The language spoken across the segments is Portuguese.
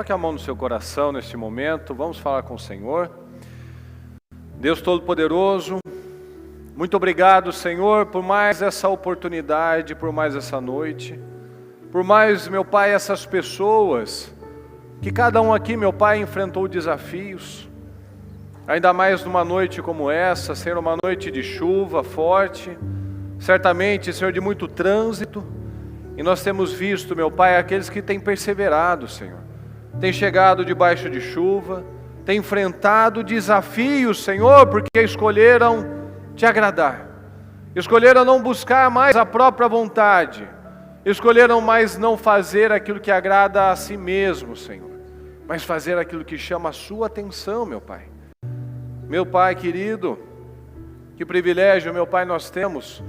Coloque a mão no seu coração neste momento, vamos falar com o Senhor. Deus Todo-Poderoso, muito obrigado, Senhor, por mais essa oportunidade, por mais essa noite, por mais, meu Pai, essas pessoas, que cada um aqui, meu Pai, enfrentou desafios, ainda mais numa noite como essa, Senhor, uma noite de chuva forte, certamente, Senhor, de muito trânsito, e nós temos visto, meu Pai, aqueles que têm perseverado, Senhor, têm chegado debaixo de chuva, têm enfrentado desafios, Senhor, porque escolheram Te agradar, escolheram não buscar mais a própria vontade, escolheram mais não fazer aquilo que agrada a si mesmo, Senhor, mas fazer aquilo que chama a sua atenção, meu Pai. Meu Pai querido, que privilégio, meu Pai, nós temos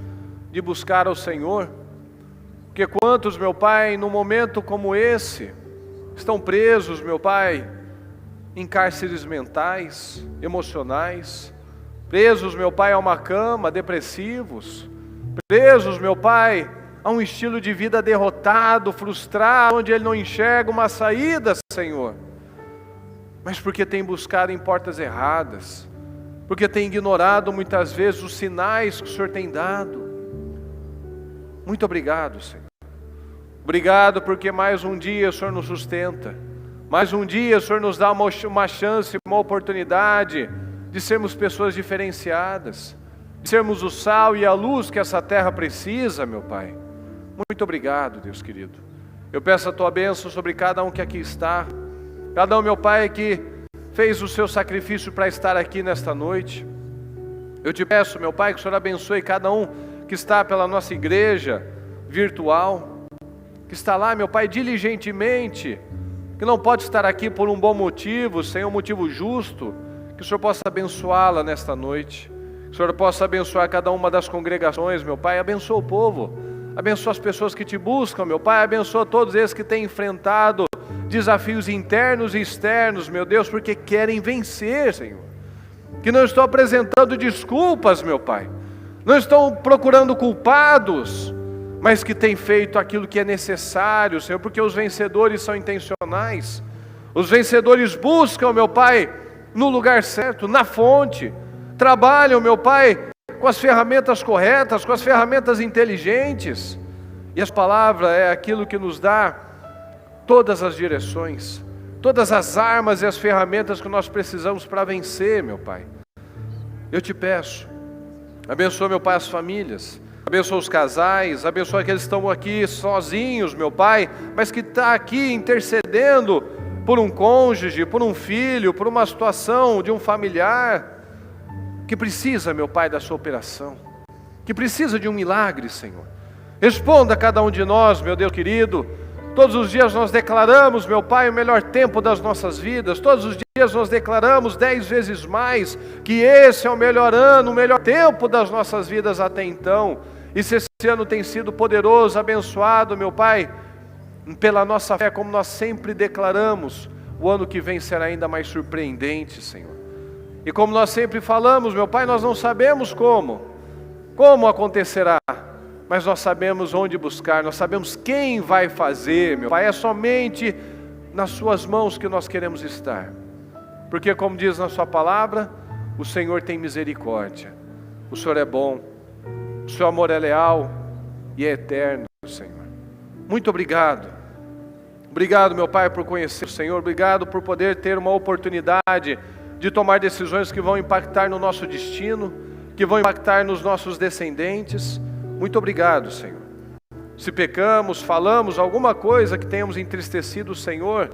de buscar ao Senhor, porque quantos, meu Pai, num momento como esse, estão presos, meu Pai, em cárceres mentais, emocionais, presos, meu Pai, a uma cama, depressivos, presos, meu Pai, a um estilo de vida derrotado, frustrado, onde ele não enxerga uma saída, Senhor, mas porque tem buscado em portas erradas, porque tem ignorado muitas vezes os sinais que o Senhor tem dado. Muito obrigado, Senhor. Obrigado porque mais um dia o Senhor nos sustenta, mais um dia o Senhor nos dá uma chance, uma oportunidade de sermos pessoas diferenciadas, de sermos o sal e a luz que essa terra precisa, meu Pai. Muito obrigado, Deus querido. Eu peço a Tua bênção sobre cada um que aqui está, cada um, meu Pai, que fez o seu sacrifício para estar aqui nesta noite. Eu Te peço, meu Pai, que o Senhor abençoe cada um que está pela nossa igreja virtual, que está lá, meu Pai, diligentemente, que não pode estar aqui por um bom motivo, sem um motivo justo, que o Senhor possa abençoá-la nesta noite, que o Senhor possa abençoar cada uma das congregações, meu Pai, abençoa o povo, abençoa as pessoas que Te buscam, meu Pai, abençoa todos esses que têm enfrentado desafios internos e externos, meu Deus, porque querem vencer, Senhor, que não estão apresentando desculpas, meu Pai, não estão procurando culpados, mas que têm feito aquilo que é necessário, Senhor, porque os vencedores são intencionais, os vencedores buscam, meu Pai, no lugar certo, na fonte, trabalham, meu Pai, com as ferramentas corretas, com as ferramentas inteligentes, e as palavras é aquilo que nos dá todas as direções, todas as armas e as ferramentas que nós precisamos para vencer, meu Pai. Eu Te peço, abençoa, meu Pai, as famílias, abençoa os casais, abençoa aqueles que estão aqui sozinhos, meu Pai, mas que está aqui intercedendo por um cônjuge, por um filho, por uma situação de um familiar, que precisa, meu Pai, da sua operação, que precisa de um milagre, Senhor. Responda a cada um de nós, meu Deus querido. Todos os dias nós declaramos, meu Pai, o melhor tempo das nossas vidas. Todos os dias nós declaramos 10 vezes mais que esse é o melhor ano, o melhor tempo das nossas vidas até então. E se esse ano tem sido poderoso, abençoado, meu Pai, pela nossa fé, como nós sempre declaramos, o ano que vem será ainda mais surpreendente, Senhor. E como nós sempre falamos, meu Pai, nós não sabemos como acontecerá, mas nós sabemos onde buscar, nós sabemos quem vai fazer, meu Pai. É somente nas Suas mãos que nós queremos estar, porque como diz na Sua palavra, o Senhor tem misericórdia, o Senhor é bom, o Seu amor é leal e é eterno, Senhor. Muito obrigado. Obrigado, meu Pai, por conhecer o Senhor. Obrigado por poder ter uma oportunidade de tomar decisões que vão impactar no nosso destino, que vão impactar nos nossos descendentes. Muito obrigado, Senhor. Se pecamos, falamos alguma coisa que tenhamos entristecido o Senhor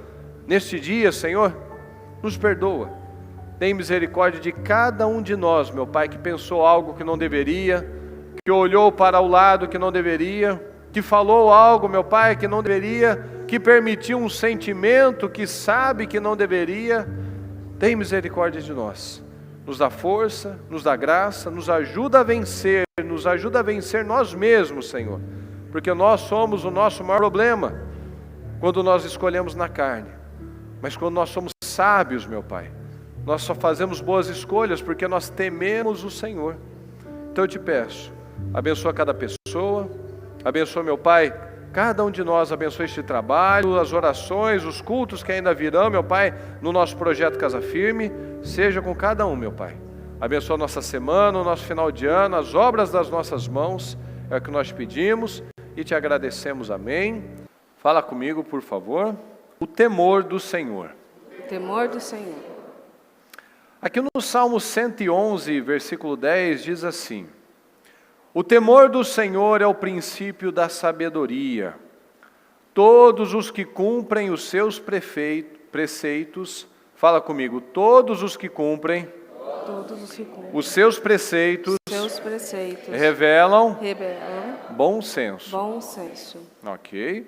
neste dia, Senhor, nos perdoa. Tem misericórdia de cada um de nós, meu Pai, que pensou algo que não deveria, que olhou para o lado que não deveria, que falou algo, meu Pai, que não deveria, que permitiu um sentimento que sabe que não deveria. Tem misericórdia de nós. Nos dá força, nos dá graça, nos ajuda a vencer nós mesmos, Senhor, porque nós somos o nosso maior problema quando nós escolhemos na carne, mas quando nós somos sábios, meu Pai, nós só fazemos boas escolhas porque nós tememos o Senhor. Então eu Te peço, abençoa cada pessoa, abençoa, meu Pai, Cada um de nós abençoe este trabalho, as orações, os cultos que ainda virão, meu Pai, no nosso projeto Casa Firme. Seja com cada um, meu Pai. Abençoa a nossa semana, o nosso final de ano, as obras das nossas mãos. É o que nós pedimos e te agradecemos. Amém. Fala comigo, por favor. O temor do Senhor. O temor do Senhor. Aqui no Salmo 111, versículo 10, diz assim: o temor do Senhor é o princípio da sabedoria. Todos os que cumprem os seus preceitos, fala comigo, todos os que cumprem, os seus preceitos, revelam bom senso. Ok?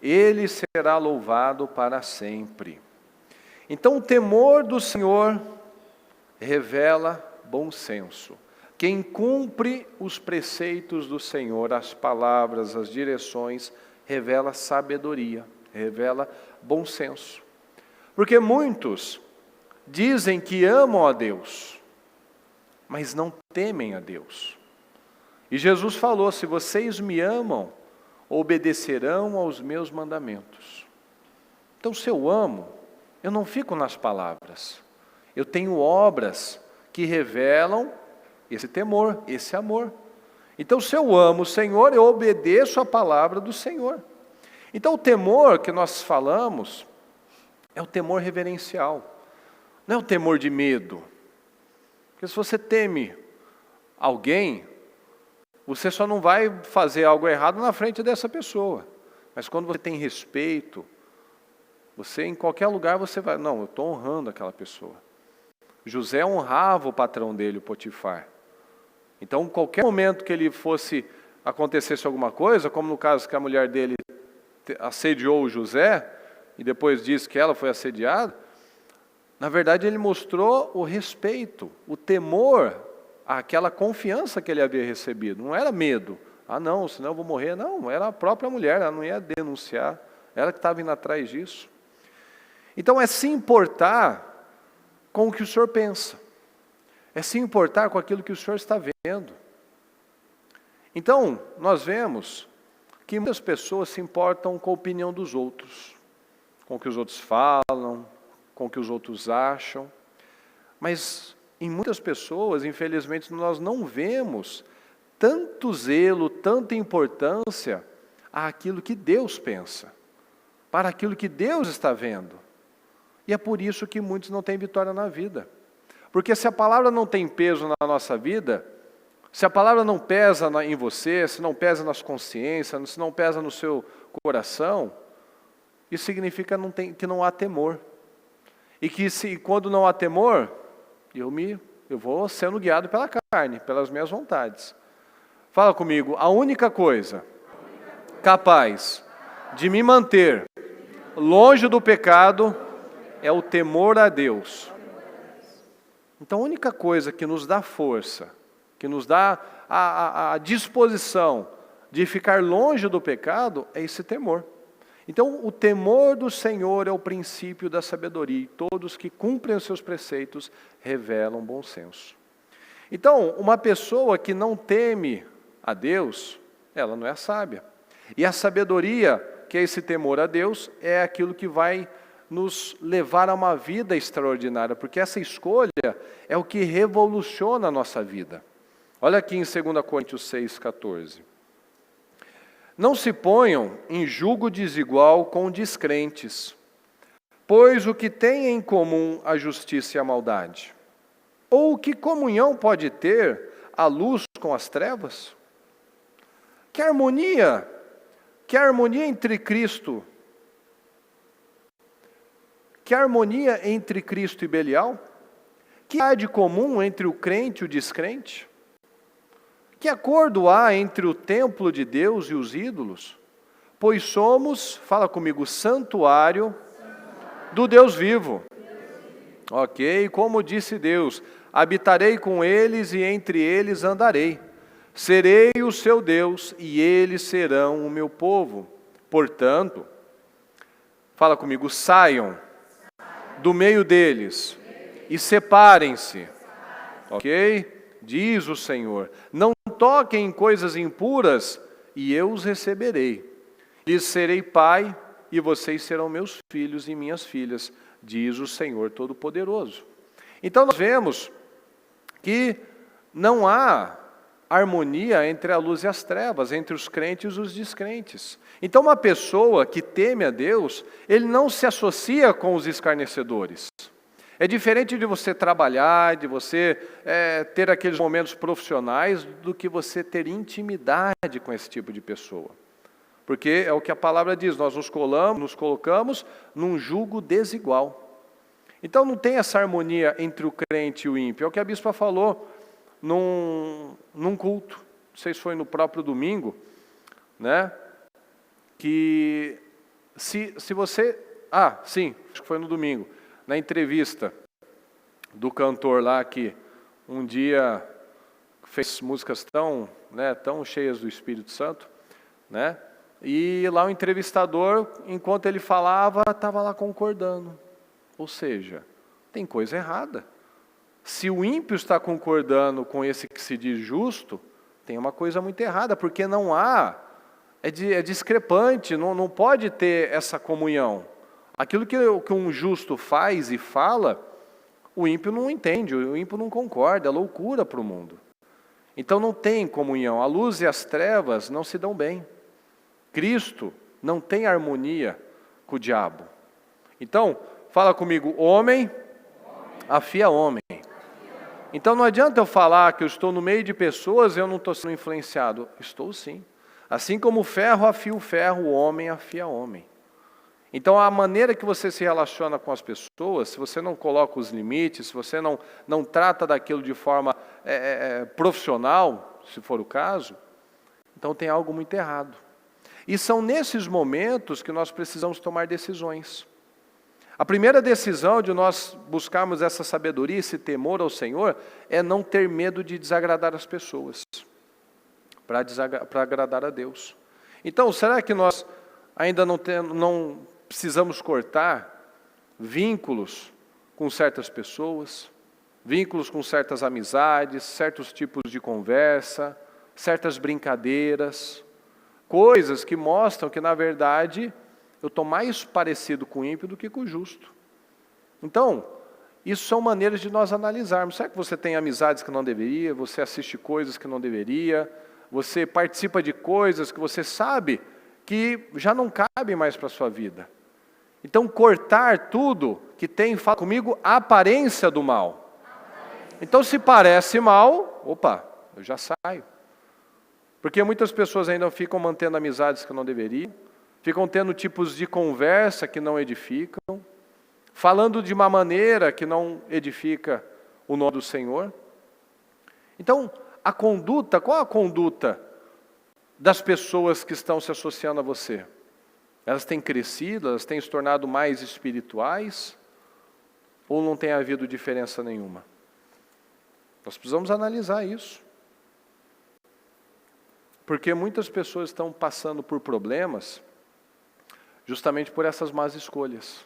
Ele será louvado para sempre. Então o temor do Senhor revela bom senso. Quem cumpre os preceitos do Senhor, as palavras, as direções, revela sabedoria, revela bom senso. Porque muitos dizem que amam a Deus, mas não temem a Deus. E Jesus falou: se vocês me amam, obedecerão aos meus mandamentos. Então, se eu amo, eu não fico nas palavras. Eu tenho obras que revelam esse temor, esse amor. Então, se eu amo o Senhor, eu obedeço a palavra do Senhor. Então, o temor que nós falamos é o temor reverencial. Não é o temor de medo. Porque se você teme alguém, você só não vai fazer algo errado na frente dessa pessoa. Mas quando você tem respeito, você em qualquer lugar você vai, não, eu estou honrando aquela pessoa. José honrava o patrão dele, o Potifar. Então, em qualquer momento que ele acontecesse alguma coisa, como no caso que a mulher dele assediou o José, e depois disse que ela foi assediada, na verdade ele mostrou o respeito, o temor, aquela confiança que ele havia recebido. Não era medo, não, senão eu vou morrer. Não, era a própria mulher, ela não ia denunciar, ela que estava indo atrás disso. Então é se importar com o que o Senhor pensa. É se importar com aquilo que o Senhor está vendo. Então, nós vemos que muitas pessoas se importam com a opinião dos outros, com o que os outros falam, com o que os outros acham. Mas, em muitas pessoas, infelizmente, nós não vemos tanto zelo, tanta importância àquilo que Deus pensa, para aquilo que Deus está vendo. E é por isso que muitos não têm vitória na vida. Porque se a palavra não tem peso na nossa vida, se a palavra não pesa em você, se não pesa na sua consciência, se não pesa no seu coração, isso significa que não há temor. E que quando não há temor, eu vou sendo guiado pela carne, pelas minhas vontades. Fala comigo, a única coisa capaz de me manter longe do pecado é o temor a Deus. Então, a única coisa que nos dá força, que nos dá a disposição de ficar longe do pecado, é esse temor. Então, o temor do Senhor é o princípio da sabedoria, e todos que cumprem os seus preceitos revelam bom senso. Então, uma pessoa que não teme a Deus, ela não é sábia. E a sabedoria, que é esse temor a Deus, é aquilo que vai nos levar a uma vida extraordinária, porque essa escolha é o que revoluciona a nossa vida. Olha aqui em 2 Coríntios 6,14. Não se ponham em julgo desigual com descrentes, pois o que tem em comum a justiça e a maldade? Ou que comunhão pode ter a luz com as trevas? Que harmonia entre Cristo e Belial? Que há de comum entre o crente e o descrente? Que acordo há entre o templo de Deus e os ídolos? Pois somos, fala comigo, santuário do Deus vivo. Ok, como disse Deus, habitarei com eles e entre eles andarei. Serei o seu Deus e eles serão o meu povo. Portanto, fala comigo, saiam do meio deles e separem-se. Ok? Diz o Senhor, não toquem em coisas impuras e eu os receberei. lhes serei pai, e vocês serão meus filhos e minhas filhas, diz o Senhor Todo-Poderoso. Então nós vemos que não há harmonia entre a luz e as trevas, entre os crentes e os descrentes. Então uma pessoa que teme a Deus, ele não se associa com os escarnecedores. É diferente de você trabalhar, de você ter aqueles momentos profissionais, do que você ter intimidade com esse tipo de pessoa. Porque é o que a palavra diz, nós nos colocamos num jugo desigual. Então não tem essa harmonia entre o crente e o ímpio. É o que a bispa falou num culto, não sei se foi no próprio domingo, né? Que se você... sim, acho que foi no domingo. Na entrevista do cantor lá que um dia fez músicas tão cheias do Espírito Santo, né? E lá o entrevistador, enquanto ele falava, estava lá concordando. Ou seja, tem coisa errada. Se o ímpio está concordando com esse que se diz justo, tem uma coisa muito errada, porque não há, é discrepante, não pode ter essa comunhão. Aquilo que um justo faz e fala, o ímpio não entende, o ímpio não concorda, é loucura para o mundo. Então não tem comunhão, a luz e as trevas não se dão bem. Cristo não tem harmonia com o diabo. Então, fala comigo, homem afia homem. Então não adianta eu falar que eu estou no meio de pessoas e eu não estou sendo influenciado. Estou sim. Assim como o ferro afia o ferro, o homem afia homem. Então a maneira que você se relaciona com as pessoas, se você não coloca os limites, se você não trata daquilo de forma profissional, se for o caso, então tem algo muito errado. E são nesses momentos que nós precisamos tomar decisões. A primeira decisão de nós buscarmos essa sabedoria, esse temor ao Senhor, é não ter medo de desagradar as pessoas, para agradar a Deus. Então, será que nós ainda não precisamos cortar vínculos com certas pessoas, vínculos com certas amizades, certos tipos de conversa, certas brincadeiras, coisas que mostram que, na verdade, eu estou mais parecido com o ímpio do que com o justo. Então, isso são maneiras de nós analisarmos. Será que você tem amizades que não deveria? Você assiste coisas que não deveria? Você participa de coisas que você sabe que já não cabem mais para a sua vida? Então, cortar tudo que tem, fala comigo, a aparência do mal. Então, se parece mal, eu já saio. Porque muitas pessoas ainda ficam mantendo amizades que não deveriam, ficam tendo tipos de conversa que não edificam, falando de uma maneira que não edifica o nome do Senhor. Então, qual a conduta das pessoas que estão se associando a você? Elas têm crescido, elas têm se tornado mais espirituais, ou não tem havido diferença nenhuma? Nós precisamos analisar isso. Porque muitas pessoas estão passando por problemas justamente por essas más escolhas.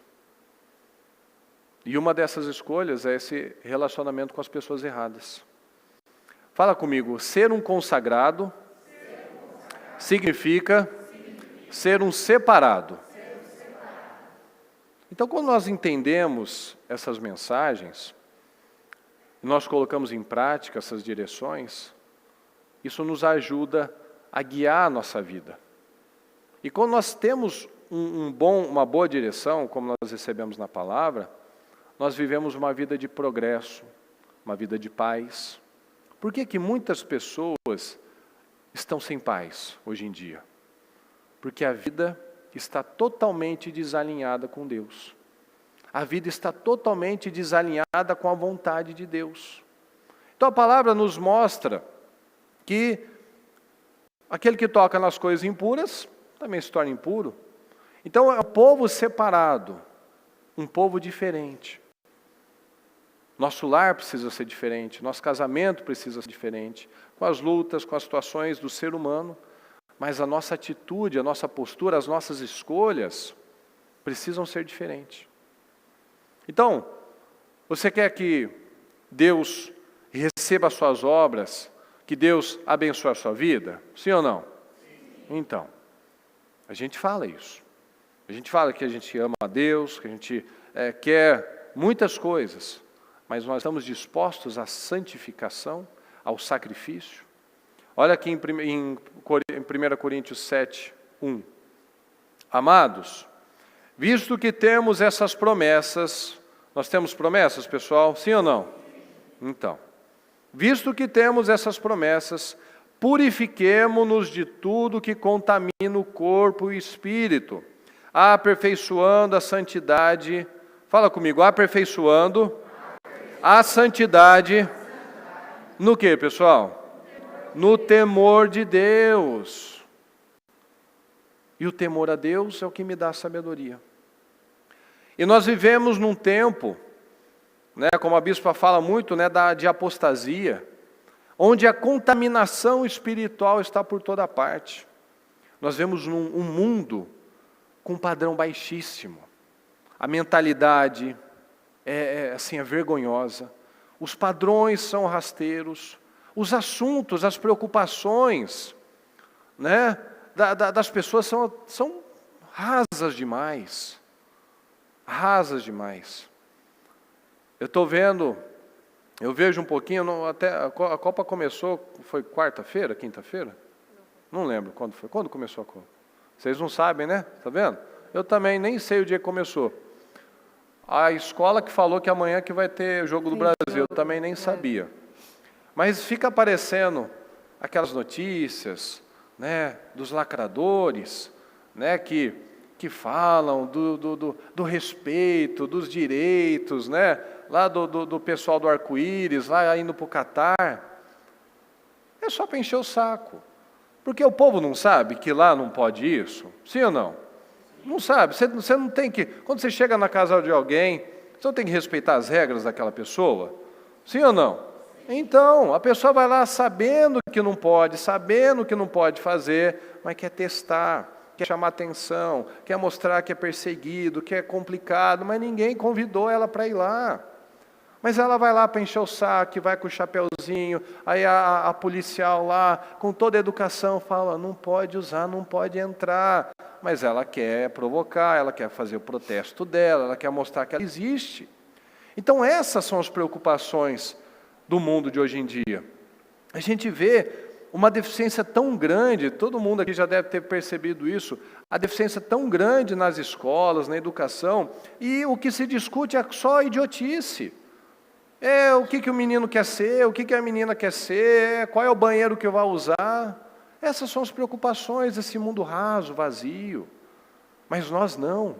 E uma dessas escolhas é esse relacionamento com as pessoas erradas. Fala comigo, ser um consagrado significa ser um separado. Então, quando nós entendemos essas mensagens, nós colocamos em prática essas direções, isso nos ajuda a guiar a nossa vida. E quando nós temos uma boa direção, como nós recebemos na palavra, nós vivemos uma vida de progresso, uma vida de paz. Por que muitas pessoas estão sem paz hoje em dia? Porque a vida está totalmente desalinhada com Deus. A vida está totalmente desalinhada com a vontade de Deus. Então a palavra nos mostra que aquele que toca nas coisas impuras também se torna impuro. Então é um povo separado, um povo diferente. Nosso lar precisa ser diferente, nosso casamento precisa ser diferente, com as lutas, com as situações do ser humano, mas a nossa atitude, a nossa postura, as nossas escolhas precisam ser diferentes. Então, você quer que Deus receba as suas obras, que Deus abençoe a sua vida? Sim ou não? Sim. Então, A gente fala isso. A gente fala que a gente ama a Deus, que a gente quer muitas coisas, mas nós estamos dispostos à santificação, ao sacrifício. Olha aqui em 1 Coríntios 7, 1. Amados, visto que temos essas promessas, nós temos promessas, pessoal? Sim ou não? Então, visto que temos essas promessas, purifiquemo-nos de tudo que contamina o corpo e o espírito, aperfeiçoando a santidade. Fala comigo, aperfeiçoando a santidade. No que, pessoal? No temor de Deus. E o temor a Deus é o que me dá sabedoria. E nós vivemos num tempo, como a bispa fala muito, de apostasia, onde a contaminação espiritual está por toda parte. Nós vemos um mundo com um padrão baixíssimo. A mentalidade é vergonhosa. Os padrões são rasteiros. Os assuntos, as preocupações, das pessoas são rasas demais. Rasas demais. Eu vejo um pouquinho, até a Copa começou, foi quarta-feira, quinta-feira? Não lembro quando foi. Quando começou a Copa? Vocês não sabem, né? Está vendo? Eu também nem sei o dia que começou. A escola que falou que amanhã que vai ter jogo do Brasil, eu também nem sabia. Mas fica aparecendo aquelas notícias, dos lacradores, que falam do respeito, dos direitos, lá do pessoal do arco-íris, lá indo para o Catar. É só para encher o saco. Porque o povo não sabe que lá não pode isso? Sim ou não? Não sabe. Você não tem que... Quando você chega na casa de alguém, você não tem que respeitar as regras daquela pessoa? Sim ou não? Então, a pessoa vai lá sabendo que não pode, sabendo que não pode fazer, mas quer testar, quer chamar atenção, quer mostrar que é perseguido, que é complicado, mas ninguém convidou ela para ir lá. Mas ela vai lá para encher o saco, vai com o chapeuzinho, aí a policial lá, com toda a educação, fala, não pode usar, não pode entrar. Mas ela quer provocar, ela quer fazer o protesto dela, ela quer mostrar que ela existe. Então essas são as preocupações do mundo de hoje em dia. A gente vê uma deficiência tão grande, todo mundo aqui já deve ter percebido isso, a deficiência tão grande nas escolas, na educação, e o que se discute é só idiotice. O que o menino quer ser, o que a menina quer ser, qual é o banheiro que vai usar. Essas são as preocupações desse mundo raso, vazio. Mas nós não.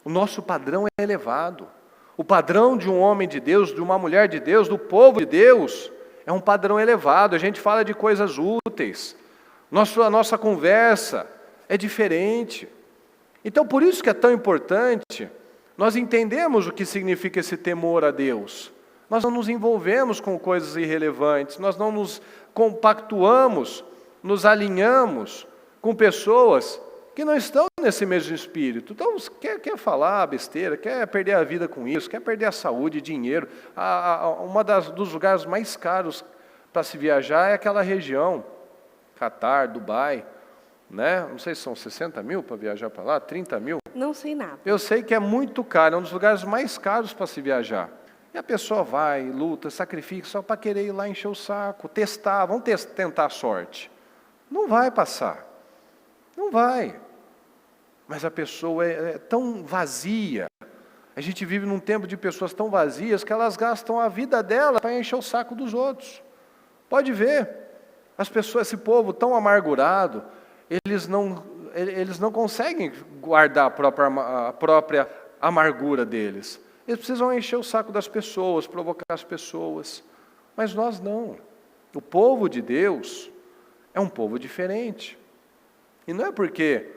O nosso padrão é elevado. O padrão de um homem de Deus, de uma mulher de Deus, do povo de Deus, é um padrão elevado. A gente fala de coisas úteis. A nossa conversa é diferente. Então, por isso que é tão importante nós entendemos o que significa esse temor a Deus. Nós não nos envolvemos com coisas irrelevantes, nós não nos compactuamos, nos alinhamos com pessoas que não estão nesse mesmo espírito. Então, quer falar besteira, quer perder a vida com isso, quer perder a saúde, dinheiro. Dos lugares mais caros para se viajar é aquela região, Catar, Dubai, Não sei se são 60 mil para viajar para lá, 30 mil. Não sei nada. Eu sei que é muito caro, é um dos lugares mais caros para se viajar. E a pessoa vai, luta, sacrifica só para querer ir lá encher o saco, testar, vamos tentar a sorte. Não vai passar, não vai. Mas a pessoa é tão vazia, a gente vive num tempo de pessoas tão vazias que elas gastam a vida dela para encher o saco dos outros. Pode ver, as pessoas, esse povo tão amargurado, eles não conseguem guardar a própria amargura deles. Eles precisam encher o saco das pessoas, provocar as pessoas. Mas nós não. O povo de Deus é um povo diferente. E não é porque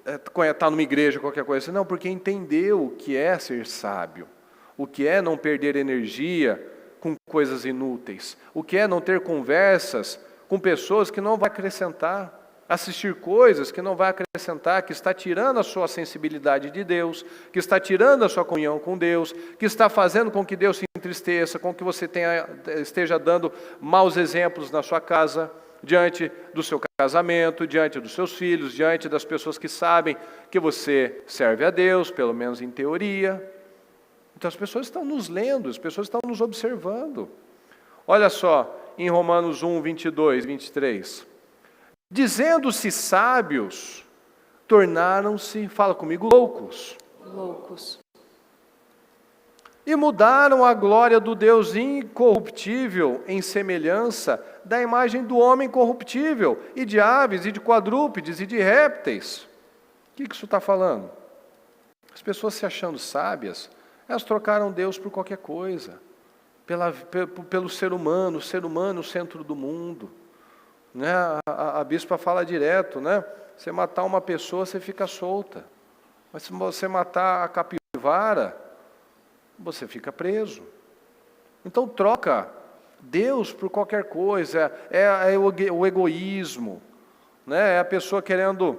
está numa igreja, qualquer coisa assim, não, porque entendeu o que é ser sábio, o que é não perder energia com coisas inúteis, o que é não ter conversas com pessoas que não vai acrescentar, assistir coisas que não vai acrescentar, que está tirando a sua sensibilidade de Deus, que está tirando a sua comunhão com Deus, que está fazendo com que Deus se entristeça, com que você esteja dando maus exemplos na sua casa, diante do seu casamento, diante dos seus filhos, diante das pessoas que sabem que você serve a Deus, pelo menos em teoria. Então as pessoas estão nos lendo, as pessoas estão nos observando. Olha só, em Romanos 1, 22, 23. Dizendo-se sábios, tornaram-se, fala comigo, loucos. Loucos. E mudaram a glória do Deus incorruptível em semelhança da imagem do homem corruptível, e de aves, e de quadrúpedes, e de répteis. O que isso está falando? As pessoas se achando sábias, elas trocaram Deus por qualquer coisa, pelo ser humano, o centro do mundo. Né? A bispa fala direto, né? Você matar uma pessoa, você fica solta. Mas se você matar a capivara, você fica preso. Então troca Deus por qualquer coisa, é o egoísmo, né? É a pessoa querendo,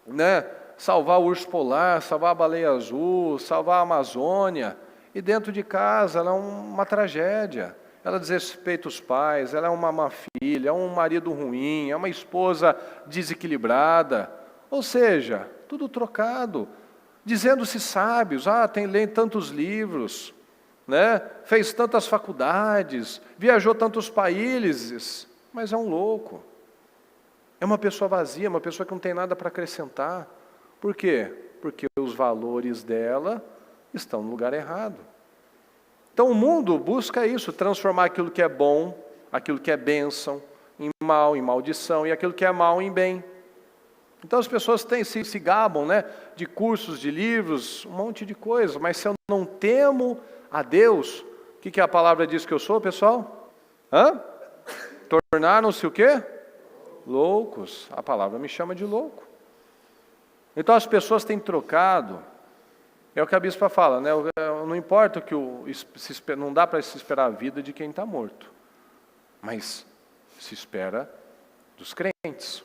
né, salvar o urso polar, salvar a baleia azul, salvar a Amazônia, e dentro de casa ela é uma tragédia. Ela desrespeita os pais, ela é uma má filha, é um marido ruim, é uma esposa desequilibrada. Ou seja, tudo trocado. Dizendo-se sábios, lê tantos livros, né? Fez tantas faculdades, viajou tantos países, mas é um louco. É uma pessoa vazia, uma pessoa que não tem nada para acrescentar. Por quê? Porque os valores dela estão no lugar errado. Então o mundo busca isso, transformar aquilo que é bom, aquilo que é bênção, em maldição, e aquilo que é mal em bem. Então as pessoas se gabam, né, de cursos, de livros, um monte de coisa, mas se eu não temo a Deus, o que a palavra diz que eu sou, pessoal? Tornaram-se o quê? Loucos. A palavra me chama de louco. Então as pessoas têm trocado, é o que a bispa fala, né? Não importa não dá para se esperar a vida de quem está morto, mas se espera dos crentes,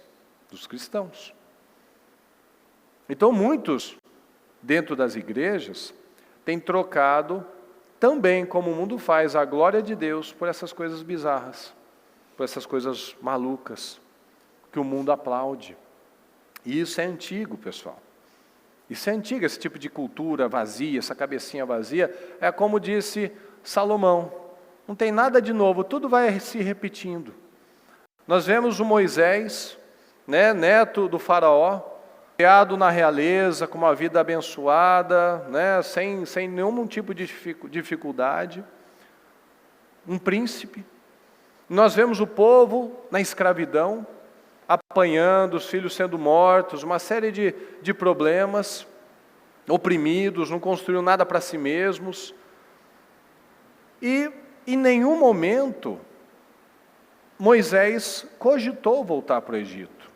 dos cristãos. Então muitos, dentro das igrejas, têm trocado também, como o mundo faz, a glória de Deus por essas coisas bizarras, por essas coisas malucas, que o mundo aplaude. E isso é antigo, pessoal. Isso é antigo, esse tipo de cultura vazia, essa cabecinha vazia, é como disse Salomão, não tem nada de novo, tudo vai se repetindo. Nós vemos o Moisés, né, neto do faraó, criado na realeza, com uma vida abençoada, né, sem nenhum tipo de dificuldade, um príncipe. Nós vemos o povo na escravidão, apanhando, os filhos sendo mortos, uma série de problemas, oprimidos, não construíram nada para si mesmos. E em nenhum momento Moisés cogitou voltar para o Egito.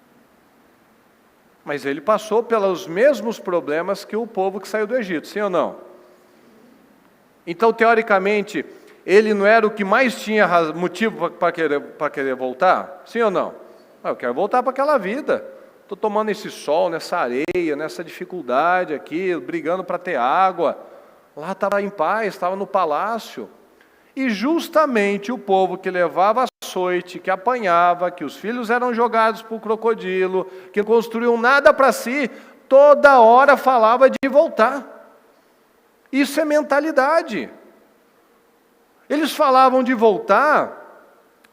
Mas ele passou pelos mesmos problemas que o povo que saiu do Egito, sim ou não? Então, teoricamente, ele não era o que mais tinha motivo para querer voltar? Sim ou não? Eu quero voltar para aquela vida. Estou tomando esse sol, nessa areia, nessa dificuldade aqui, brigando para ter água. Lá estava em paz, estava no palácio. E justamente o povo que levava açoite, que apanhava, que os filhos eram jogados para o crocodilo, que não construíam nada para si, toda hora falava de voltar. Isso é mentalidade. Eles falavam de voltar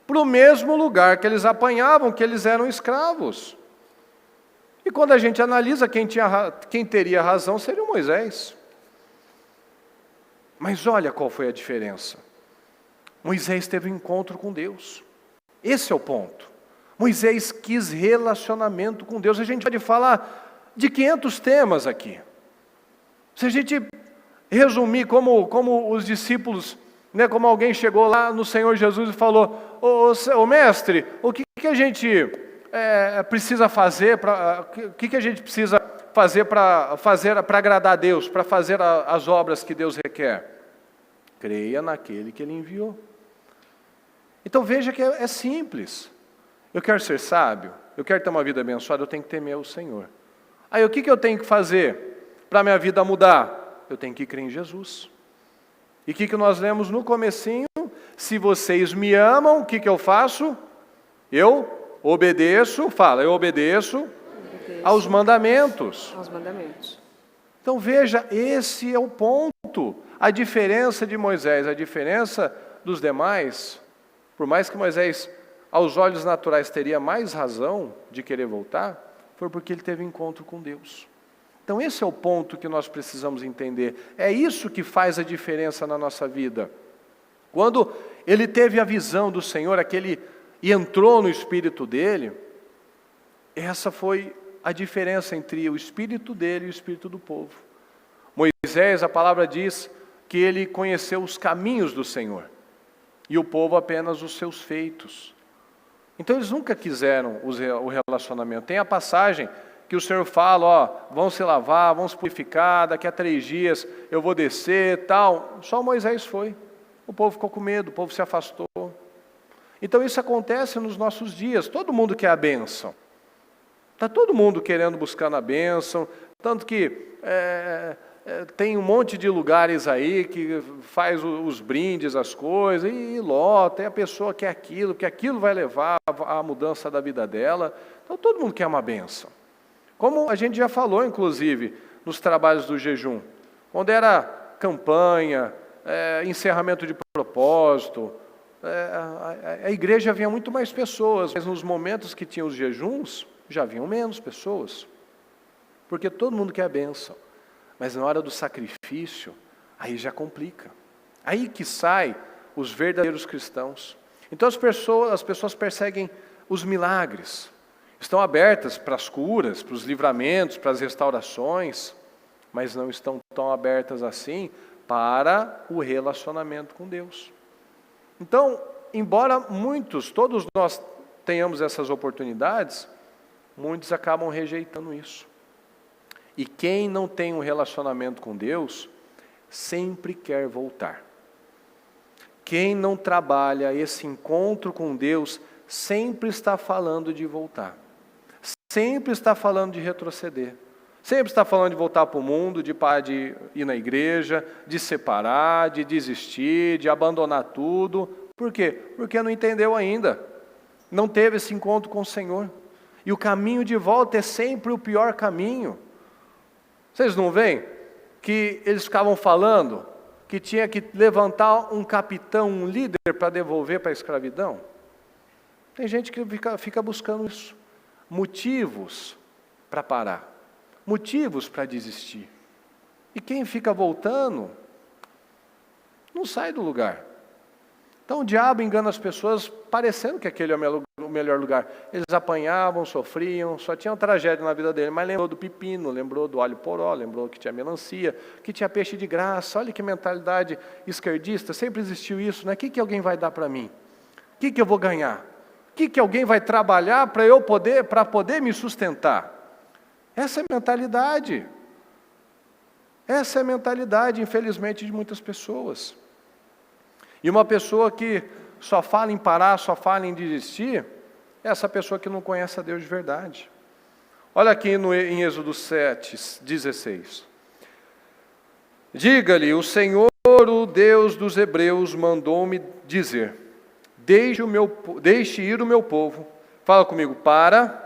para o mesmo lugar que eles apanhavam, que eles eram escravos. E quando a gente analisa, quem teria razão seria o Moisés. Mas olha qual foi a diferença. Moisés teve um encontro com Deus. Esse é o ponto. Moisés quis relacionamento com Deus. A gente pode falar de 500 temas aqui. Se a gente resumir como os discípulos, né, como alguém chegou lá no Senhor Jesus e falou: ô mestre, o que a gente precisa fazer, o que a gente precisa fazer para agradar a Deus, para fazer as obras que Deus requer? Creia naquele que Ele enviou. Então veja que é simples. Eu quero ser sábio, eu quero ter uma vida abençoada, eu tenho que temer o Senhor. Aí o que eu tenho que fazer para a minha vida mudar? Eu tenho que crer em Jesus. E o que nós lemos no comecinho? Se vocês me amam, o que eu faço? Eu Obedeço, fala, eu obedeço aos mandamentos. Aos mandamentos. Então veja, esse é o ponto. A diferença de Moisés, a diferença dos demais, por mais que Moisés, aos olhos naturais, teria mais razão de querer voltar, foi porque ele teve encontro com Deus. Então esse é o ponto que nós precisamos entender. É isso que faz a diferença na nossa vida. Quando ele teve a visão do Senhor, e entrou no espírito dele, essa foi a diferença entre o espírito dele e o espírito do povo. Moisés, a palavra diz que ele conheceu os caminhos do Senhor, e o povo apenas os seus feitos. Então eles nunca quiseram o relacionamento. Tem a passagem que o Senhor fala, ó, vão se lavar, vão se purificar, daqui a 3 dias eu vou descer, tal. Só Moisés foi. O povo ficou com medo, o povo se afastou. Então isso acontece nos nossos dias, todo mundo quer a bênção. Está todo mundo querendo buscar a bênção, tanto que tem um monte de lugares aí que faz os brindes, as coisas, e lota, e a pessoa quer aquilo, porque aquilo vai levar à mudança da vida dela. Então todo mundo quer uma bênção. Como a gente já falou, inclusive, nos trabalhos do jejum, onde era campanha, encerramento de propósito, a igreja vinha muito mais pessoas, mas nos momentos que tinham os jejuns, já vinham menos pessoas, porque todo mundo quer a bênção, mas na hora do sacrifício, aí já complica, aí que sai os verdadeiros cristãos. Então as pessoas perseguem os milagres, estão abertas para as curas, para os livramentos, para as restaurações, mas não estão tão abertas assim para o relacionamento com Deus. Então, embora todos nós tenhamos essas oportunidades, muitos acabam rejeitando isso. E quem não tem um relacionamento com Deus, sempre quer voltar. Quem não trabalha esse encontro com Deus, sempre está falando de voltar. Sempre está falando de retroceder. Sempre está falando de voltar para o mundo, de parar de ir na igreja, de separar, de desistir, de abandonar tudo. Por quê? Porque não entendeu ainda. Não teve esse encontro com o Senhor. E o caminho de volta é sempre o pior caminho. Vocês não veem que eles ficavam falando que tinha que levantar um capitão, um líder para devolver para a escravidão? Tem gente que fica buscando isso. Motivos para parar. Motivos para desistir. E quem fica voltando, não sai do lugar. Então o diabo engana as pessoas parecendo que aquele é o melhor lugar. Eles apanhavam, sofriam, só tinham tragédia na vida dele, mas lembrou do pepino, lembrou do alho poró, lembrou que tinha melancia, que tinha peixe de graça. Olha que mentalidade esquerdista, sempre existiu isso, né? O que alguém vai dar para mim? O que eu vou ganhar? O que alguém vai trabalhar para poder me sustentar? Essa é a mentalidade. Essa é a mentalidade, infelizmente, de muitas pessoas. E uma pessoa que só fala em parar, só fala em desistir, é essa pessoa que não conhece a Deus de verdade. Olha aqui em Êxodo 7:16. Diga-lhe, o Senhor, o Deus dos hebreus, mandou-me dizer, deixe ir o meu povo, fala comigo, para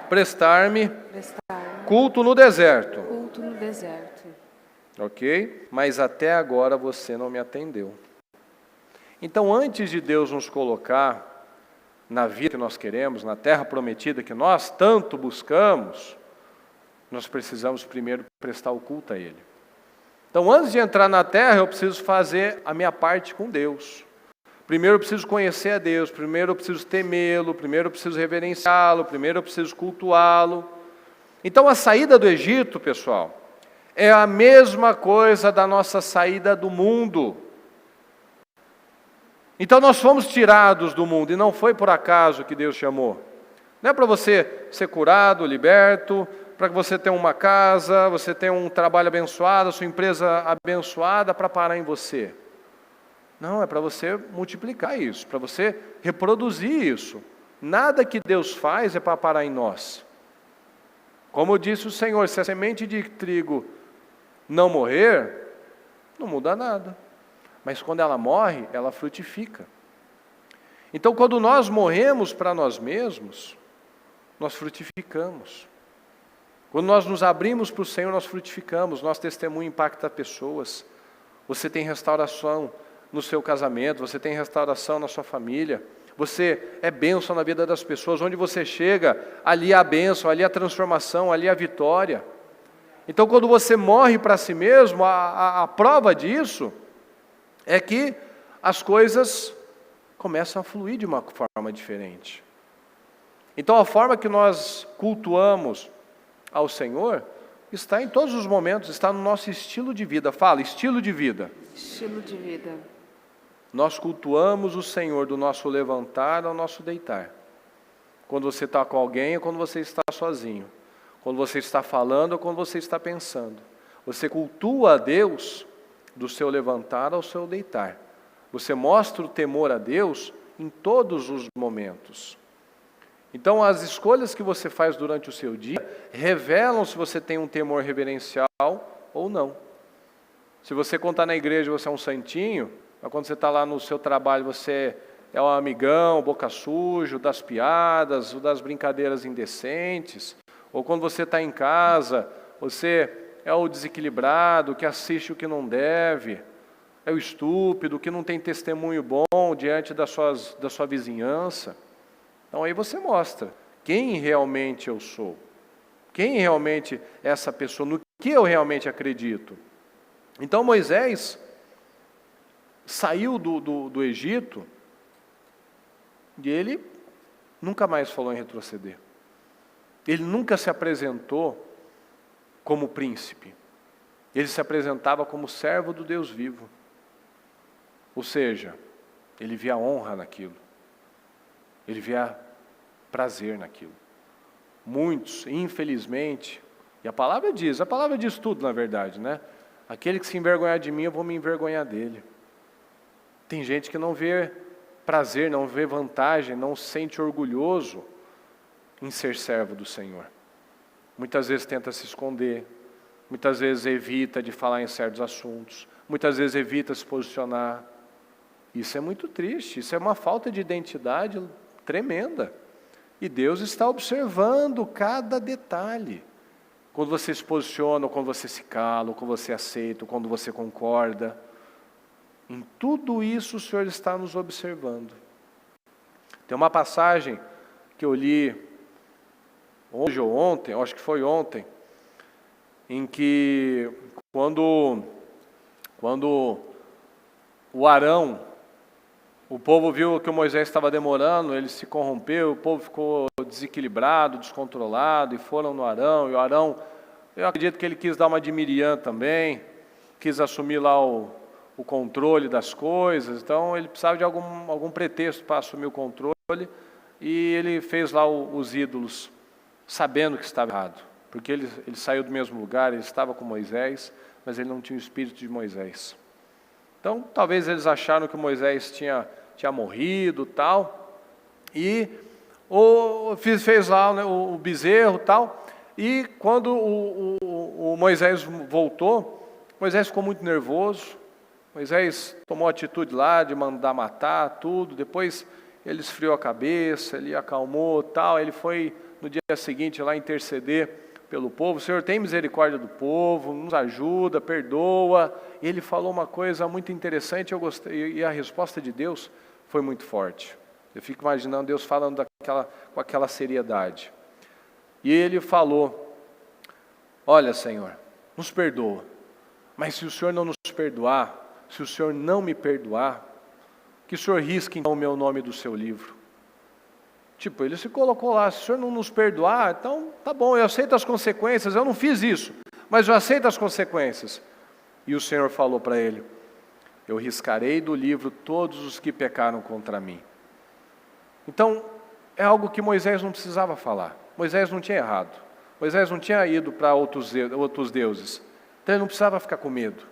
prestar-me culto no deserto. Culto no deserto. Ok? Mas até agora você não me atendeu. Então, antes de Deus nos colocar na vida que nós queremos, na terra prometida que nós tanto buscamos, nós precisamos primeiro prestar o culto a Ele. Então, antes de entrar na terra, eu preciso fazer a minha parte com Deus. Primeiro eu preciso conhecer a Deus, primeiro eu preciso temê-lo, primeiro eu preciso reverenciá-lo, primeiro eu preciso cultuá-lo. Então, a saída do Egito, pessoal, é a mesma coisa da nossa saída do mundo. Então nós fomos tirados do mundo, e não foi por acaso que Deus chamou. Não é para você ser curado, liberto, para que você tenha uma casa, você tenha um trabalho abençoado, sua empresa abençoada para parar em você. Não, é para você multiplicar isso, para você reproduzir isso. Nada que Deus faz é para parar em nós. Como disse o Senhor, se a semente de trigo não morrer, não muda nada. Mas quando ela morre, ela frutifica. Então, quando nós morremos para nós mesmos, nós frutificamos. Quando nós nos abrimos para o Senhor, nós frutificamos, nosso testemunho impacta pessoas. Você tem restauração no seu casamento, você tem restauração na sua família, você é bênção na vida das pessoas. Onde você chega, ali há a bênção, ali há a transformação, ali há a vitória. Então, quando você morre para si mesmo, a prova disso é que as coisas começam a fluir de uma forma diferente. Então, a forma que nós cultuamos ao Senhor está em todos os momentos, está no nosso estilo de vida. Fala, estilo de vida. Estilo de vida. Nós cultuamos o Senhor do nosso levantar ao nosso deitar. Quando você está com alguém ou quando você está sozinho. Quando você está falando ou quando você está pensando. Você cultua a Deus do seu levantar ao seu deitar. Você mostra o temor a Deus em todos os momentos. Então, as escolhas que você faz durante o seu dia revelam se você tem um temor reverencial ou não. Se você contar na igreja você é um santinho, mas quando você está lá no seu trabalho você é um amigão, boca sujo, das piadas, das brincadeiras indecentes, ou quando você está em casa, você é o desequilibrado, que assiste o que não deve, é o estúpido, que não tem testemunho bom diante da sua vizinhança. Então aí você mostra quem realmente eu sou, quem realmente é essa pessoa, no que eu realmente acredito. Então Moisés saiu do Egito e ele nunca mais falou em retroceder. Ele nunca se apresentou como príncipe. Ele se apresentava como servo do Deus vivo. Ou seja, ele via honra naquilo. Ele via prazer naquilo. Muitos, infelizmente, e a palavra diz tudo na verdade, né? Aquele que se envergonhar de mim, eu vou me envergonhar dele. Tem gente que não vê prazer, não vê vantagem, não se sente orgulhoso em ser servo do Senhor. Muitas vezes tenta se esconder, muitas vezes evita de falar em certos assuntos, muitas vezes evita se posicionar. Isso é muito triste, isso é uma falta de identidade tremenda. E Deus está observando cada detalhe. Quando você se posiciona, ou quando você se cala, ou quando você aceita, ou quando você concorda. Em tudo isso o Senhor está nos observando. Tem uma passagem que eu li hoje ou ontem, acho que foi ontem, em que quando o Arão, o povo viu que o Moisés estava demorando, ele se corrompeu, o povo ficou desequilibrado, descontrolado, e foram no Arão, e o Arão, eu acredito que ele quis dar uma de Miriam também, quis assumir lá o controle das coisas, então ele precisava de algum pretexto para assumir o controle, e ele fez lá os ídolos, sabendo que estava errado, porque ele saiu do mesmo lugar, ele estava com Moisés, mas ele não tinha o espírito de Moisés. Então, talvez eles acharam que Moisés tinha morrido, tal, e fez lá, né, o bezerro, tal, e quando o Moisés voltou, Moisés ficou muito nervoso, Moisés tomou atitude lá de mandar matar tudo, depois ele esfriou a cabeça, ele acalmou, tal, ele foi no dia seguinte lá interceder pelo povo. Senhor, tem misericórdia do povo, nos ajuda, perdoa. E ele falou uma coisa muito interessante, eu gostei, e a resposta de Deus foi muito forte. Eu fico imaginando Deus falando com aquela seriedade. E ele falou: olha, Senhor, nos perdoa, mas se o Senhor não nos perdoar, se o Senhor não me perdoar, que o Senhor risque então o meu nome do seu livro. Tipo, ele se colocou lá: se o Senhor não nos perdoar, então tá bom, eu aceito as consequências, eu não fiz isso, mas eu aceito as consequências. E o Senhor falou para ele: eu riscarei do livro todos os que pecaram contra mim. Então, é algo que Moisés não precisava falar. Moisés não tinha errado. Moisés não tinha ido para outros deuses. Então ele não precisava ficar com medo.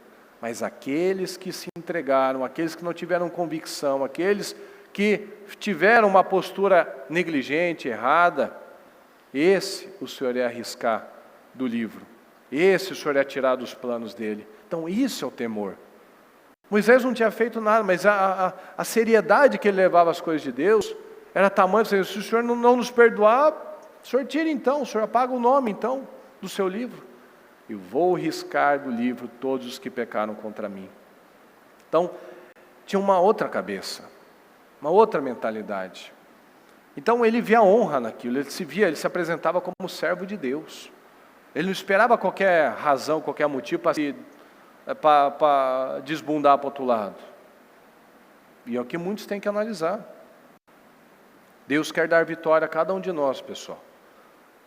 Mas aqueles que se entregaram, aqueles que não tiveram convicção, aqueles que tiveram uma postura negligente, errada, esse o Senhor ia arriscar do livro. Esse o Senhor ia tirar dos planos dele. Então isso é o temor. Moisés não tinha feito nada, mas a seriedade que ele levava as coisas de Deus era tamanho, se o Senhor não nos perdoar, o Senhor tira então, o Senhor apaga o nome então do seu livro. E vou riscar do livro todos os que pecaram contra mim. Então, tinha uma outra cabeça, uma outra mentalidade. Então ele via honra naquilo, ele se apresentava como servo de Deus. Ele não esperava qualquer razão, qualquer motivo para desbundar para o outro lado. E é o que muitos têm que analisar. Deus quer dar vitória a cada um de nós, pessoal.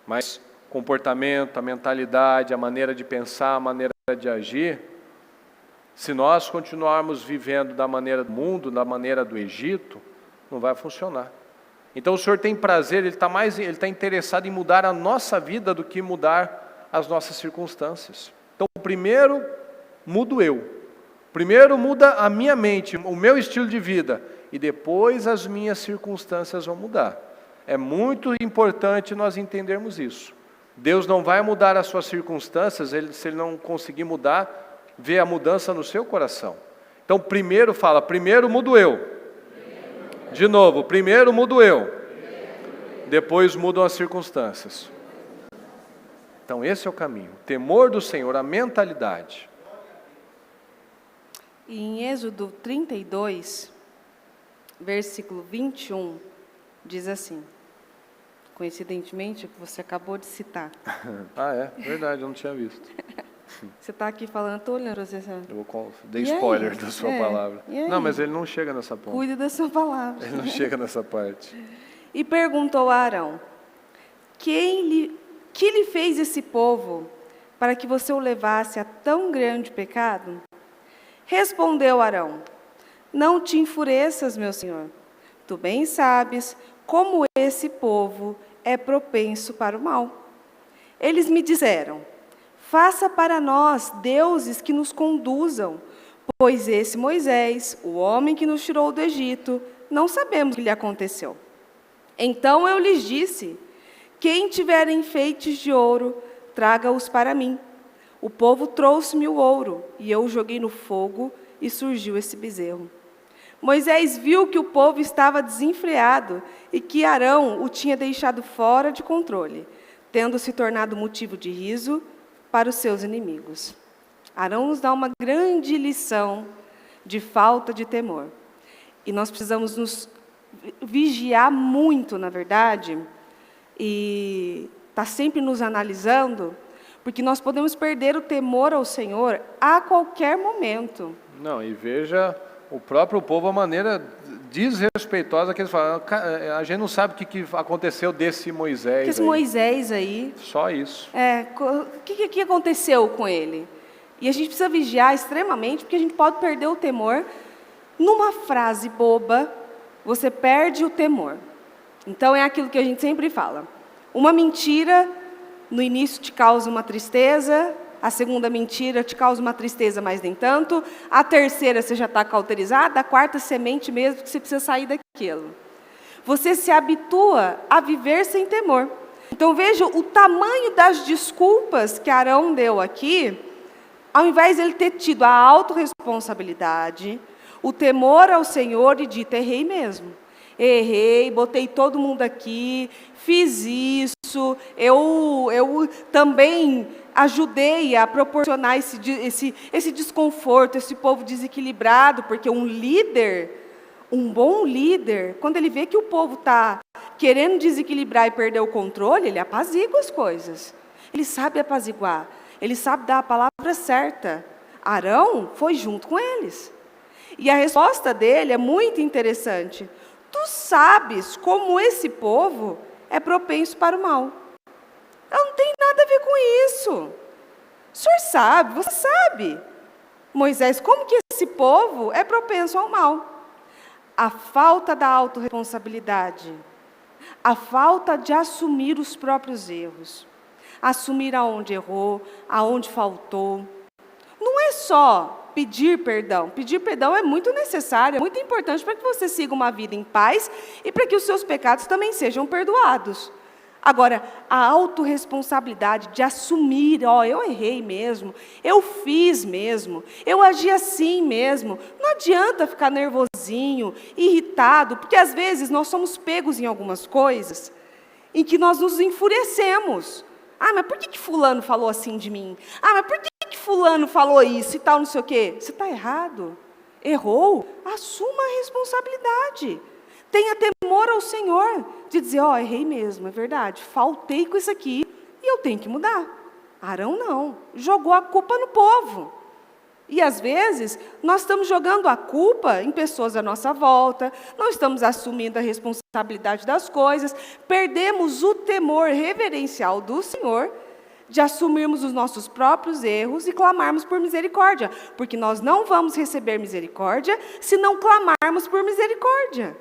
Mas o comportamento, a mentalidade, a maneira de pensar, a maneira de agir, se nós continuarmos vivendo da maneira do mundo, da maneira do Egito, não vai funcionar. Então o Senhor tem prazer, Ele está interessado em mudar a nossa vida do que mudar as nossas circunstâncias. Então primeiro mudo eu. Primeiro muda a minha mente, o meu estilo de vida, e depois as minhas circunstâncias vão mudar. É muito importante nós entendermos isso. Deus não vai mudar as suas circunstâncias, se Ele não conseguir mudar, vê a mudança no seu coração. Então primeiro mudo eu. De novo, primeiro mudo eu. Depois mudam as circunstâncias. Então esse é o caminho. O temor do Senhor, a mentalidade. E em Êxodo 32, versículo 21, diz assim, coincidentemente, o que você acabou de citar. Ah, é? Verdade, eu não tinha visto. Você está aqui falando, estou olhando você. Eu dei spoiler da sua palavra. Não, mas ele não chega nessa parte. Cuide da sua palavra. Ele não chega nessa parte. E perguntou a Arão, que lhe fez esse povo para que você o levasse a tão grande pecado? Respondeu Arão, não te enfureças, meu senhor. Tu bem sabes como esse povo é propenso para o mal. Eles me disseram, faça para nós deuses que nos conduzam, pois esse Moisés, o homem que nos tirou do Egito, não sabemos o que lhe aconteceu. Então eu lhes disse, quem tiver enfeites de ouro, traga-os para mim. O povo trouxe-me o ouro, e eu o joguei no fogo, e surgiu esse bezerro. Moisés viu que o povo estava desenfreado, e que Arão o tinha deixado fora de controle, tendo se tornado motivo de riso para os seus inimigos. Arão nos dá uma grande lição de falta de temor. E nós precisamos nos vigiar muito, na verdade, e estar sempre nos analisando, porque nós podemos perder o temor ao Senhor a qualquer momento. Não, e veja o próprio povo, a maneira desrespeitosa que eles falam. A gente não sabe o que aconteceu desse Moisés. Esse Moisés aí. Só isso. O que aconteceu com ele? E a gente precisa vigiar extremamente, porque a gente pode perder o temor. Numa frase boba, você perde o temor. Então é aquilo que a gente sempre fala. Uma mentira no início te causa uma tristeza, a segunda mentira te causa uma tristeza, mas nem tanto, a terceira você já está cauterizada, a quarta semente mesmo que você precisa sair daquilo. Você se habitua a viver sem temor. Então veja o tamanho das desculpas que Arão deu aqui, ao invés de ele ter tido a autorresponsabilidade, o temor ao Senhor e dito, errei mesmo. Errei, botei todo mundo aqui, fiz isso, eu também ajudei a proporcionar esse desconforto, esse povo desequilibrado, porque um bom líder, quando ele vê que o povo está querendo desequilibrar e perder o controle, ele apazigua as coisas. Ele sabe apaziguar, ele sabe dar a palavra certa. Arão foi junto com eles. E a resposta dele é muito interessante. Tu sabes como esse povo é propenso para o mal. Eu não tenho nada a ver com isso. O senhor sabe, você sabe. Moisés, como que esse povo é propenso ao mal? A falta da autorresponsabilidade, a falta de assumir os próprios erros, assumir aonde errou, aonde faltou. Não é só pedir perdão. Pedir perdão é muito necessário, é muito importante para que você siga uma vida em paz e para que os seus pecados também sejam perdoados. Agora, a autorresponsabilidade de assumir, eu errei mesmo, eu fiz mesmo, eu agi assim mesmo. Não adianta ficar nervosinho, irritado, porque às vezes nós somos pegos em algumas coisas em que nós nos enfurecemos. Mas por que fulano falou assim de mim? Mas por que fulano falou isso e tal, não sei o quê? Você está errado. Errou, assuma a responsabilidade. Tenha temor ao Senhor, de dizer, errei mesmo, é verdade, faltei com isso aqui e eu tenho que mudar. Arão não, jogou a culpa no povo. E às vezes, nós estamos jogando a culpa em pessoas à nossa volta, não estamos assumindo a responsabilidade das coisas, perdemos o temor reverencial do Senhor, de assumirmos os nossos próprios erros e clamarmos por misericórdia, porque nós não vamos receber misericórdia se não clamarmos por misericórdia.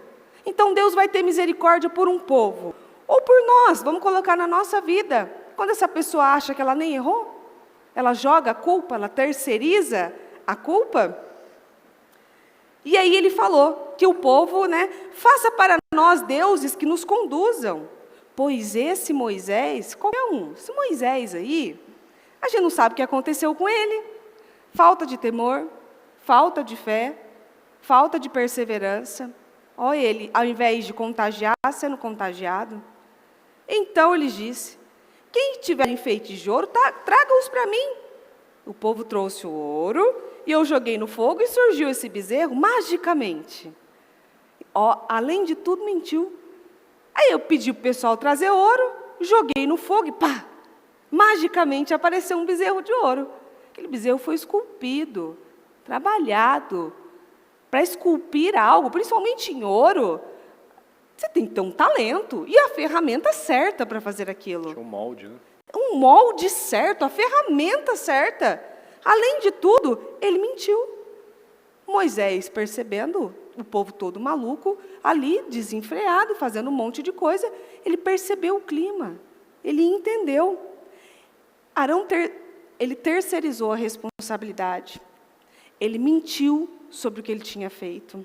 Então Deus vai ter misericórdia por um povo, ou por nós, vamos colocar na nossa vida. Quando essa pessoa acha que ela nem errou, ela joga a culpa, ela terceiriza a culpa. E aí ele falou que o povo, faça para nós deuses que nos conduzam. Pois esse Moisés, qualquer um, esse Moisés aí, a gente não sabe o que aconteceu com ele. Falta de temor, falta de fé, falta de perseverança. Ele, ao invés de contagiar, sendo contagiado. Então ele disse, quem tiver enfeites de ouro, traga-os para mim. O povo trouxe o ouro, e eu joguei no fogo, e surgiu esse bezerro magicamente. Além de tudo, mentiu. Aí eu pedi para o pessoal trazer ouro, joguei no fogo, e pá! Magicamente apareceu um bezerro de ouro. Aquele bezerro foi esculpido, trabalhado. Para esculpir algo, principalmente em ouro, você tem que ter um talento e a ferramenta certa para fazer aquilo. Tinha um molde, né? Um molde certo, a ferramenta certa. Além de tudo, ele mentiu. Moisés, percebendo o povo todo maluco, ali, desenfreado, fazendo um monte de coisa, ele percebeu o clima, ele entendeu. Arão, ele terceirizou a responsabilidade. Ele mentiu sobre o que ele tinha feito.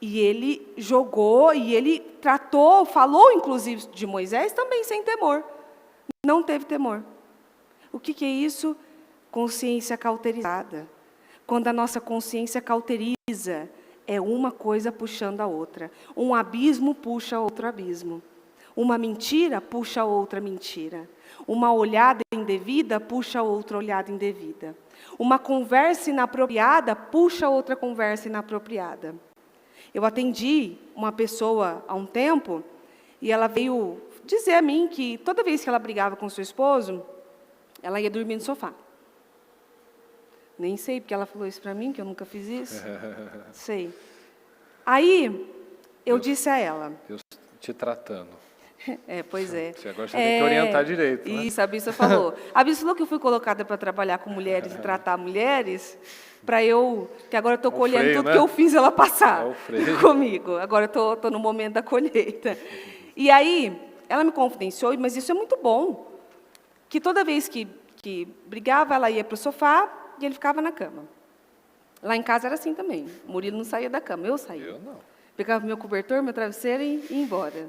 E ele jogou, e ele tratou, falou inclusive de Moisés também sem temor. Não teve temor. O que é isso? Consciência cauterizada. Quando a nossa consciência cauteriza, é uma coisa puxando a outra. Um abismo puxa outro abismo. Uma mentira puxa outra mentira. Uma olhada indevida puxa outra olhada indevida. Uma conversa inapropriada puxa outra conversa inapropriada. Eu atendi uma pessoa há um tempo e ela veio dizer a mim que toda vez que ela brigava com seu esposo, ela ia dormir no sofá. Nem sei porque ela falou isso para mim, que eu nunca fiz isso. Sei. Aí, eu disse a ela... Deus te tratando. Pois é. Agora você tem que orientar direito, né? Isso, a Bissa falou. A Bissa falou que eu fui colocada para trabalhar com mulheres e tratar mulheres, para que agora eu estou colhendo freio, tudo, né? que eu fiz ela passar O comigo. Agora eu estou no momento da colheita. E aí, ela me confidenciou, mas isso é muito bom, que toda vez que brigava, ela ia para o sofá e ele ficava na cama. Lá em casa era assim também. O Murilo não saía da cama, eu saía. Eu não. Pegava meu cobertor, meu travesseiro e ia embora.